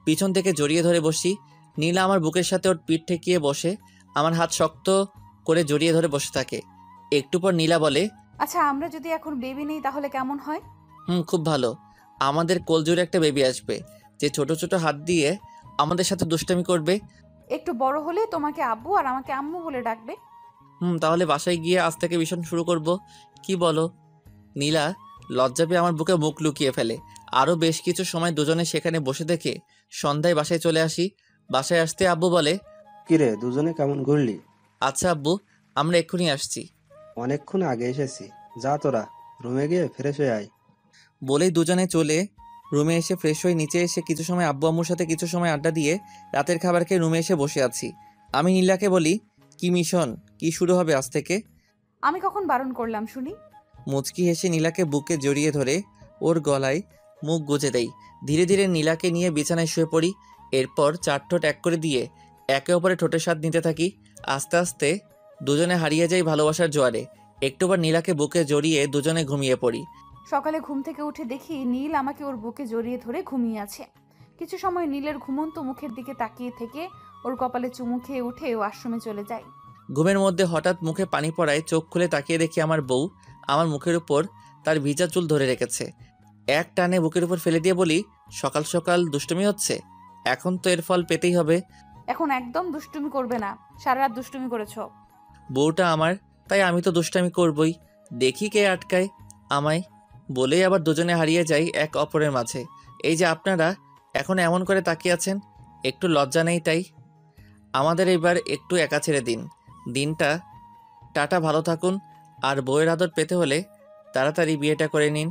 পিছন থেকে জড়িয়ে ধরে বসি। নীলা আমার বুকের সাথে ওর পিঠ ঠেকিয়ে বসে আমার হাত শক্ত করে জড়িয়ে ধরে বসে থাকে। একটু পর নীলা বলে, আচ্ছা, আমরা যদি এখন বেবি নেই তাহলে কেমন হয়? খুব ভালো। আমাদের কোলজোরে একটা বেবি আসবে যে ছোট ছোট হাত দিয়ে আমাদের সাথে দুষ্টামি করবে। একটু বড় হলে তোমাকে আব্বু আর আমাকে আম্মু বলে ডাকবে। তাহলে বাসায় গিয়ে আজ থেকে ভীষণ শুরু করব, কি বলো? নীলা লজ্জা পেয়ে আমার বুকে মুখ লুকিয়ে ফেলে। আরও বেশ কিছু সময় দুজনে সেখানে বসে দেখে সন্ধ্যায় বাসায় চলে আসি। বাসায় আসতে আব্বু বলে, কিরে দুজনে কেমন ঘুরলি? আচ্ছা আব্বু, আমরা এক্ষুনি আসছি। অনেকক্ষণ আগে এসেছি, যা তোরা রুমে গিয়ে ফ্রেশ হয়ে আয়। বলেই দুজনে চলে রুমে এসে ফ্রেশ হয়ে নিচে এসে কিছু সময় আব্বু আম্মুর সাথে কিছু সময় আড্ডা দিয়ে রাতের খাবার খেয়ে রুমে এসে বসে আছি। আমি নীলাকে বলি, কি মিশন, কি শুরু হবে আজ থেকে? আমি কখন বারণ করলাম শুনি? মুচকি হেসে নীলাকে বুকে জড়িয়ে ধরে ওর গলায় মুখ গুজে দেই। ধীরে ধীরে নীলাকে নিয়ে বিছানায় শুয়ে পড়ি। এরপর চার ঠোঁট এক করে দিয়ে একে অপরে ঠোঁটের স্বাদ নিতে থাকি। আস্তে আস্তে দুজনে হারিয়ে যাই ভালোবাসার জোয়ারে। একটুবার নীলাকে বুকে জড়িয়ে দুজনে ঘুমিয়ে পড়ি। সকালে ঘুম থেকে উঠে দেখি নীল আমাকে ওর বুকে জড়িয়ে ধরে ঘুমিয়ে আছে। কিছু সময় নীলের ঘুমন্ত মুখের দিকে তাকিয়ে থেকে ওর কপালে চুমু খেয়ে উঠে ওয়াশরুমে চলে যায়। ঘুমের মধ্যে হঠাৎ মুখে পানি পড়ায় চোখ খুলে তাকিয়ে দেখি আমার বউ আমার মুখের উপর তার ভিজা চুল ধরে রেখেছে। এক টানে বুকের উপর ফেলে দিয়ে বলি, সকাল সকাল দুষ্টুমি হচ্ছে, এখন তো এর ফল পেতেই হবে। এখন একদম দুষ্টুমি করবে না, সারা রাত দুষ্টুমি করেছো। বউটা আমার, তাই আমি তো দুষ্টামি করবই, দেখি কে আটকায় আমায়। বলেই আবার দুজনে হারিয়ে যাই এক অপরের মাঝে। এই যে আপনারা এখন এমন করে তাকিয়ে আছেন, একটু লজ্জা নেই তাই? আমাদের এবার একটু একা ছেড়ে দিন দিনটা। টাটা, ভালো থাকুন। আর বউয়ের আদর পেতে হলে তাড়াতাড়ি বিয়েটা করে নিন।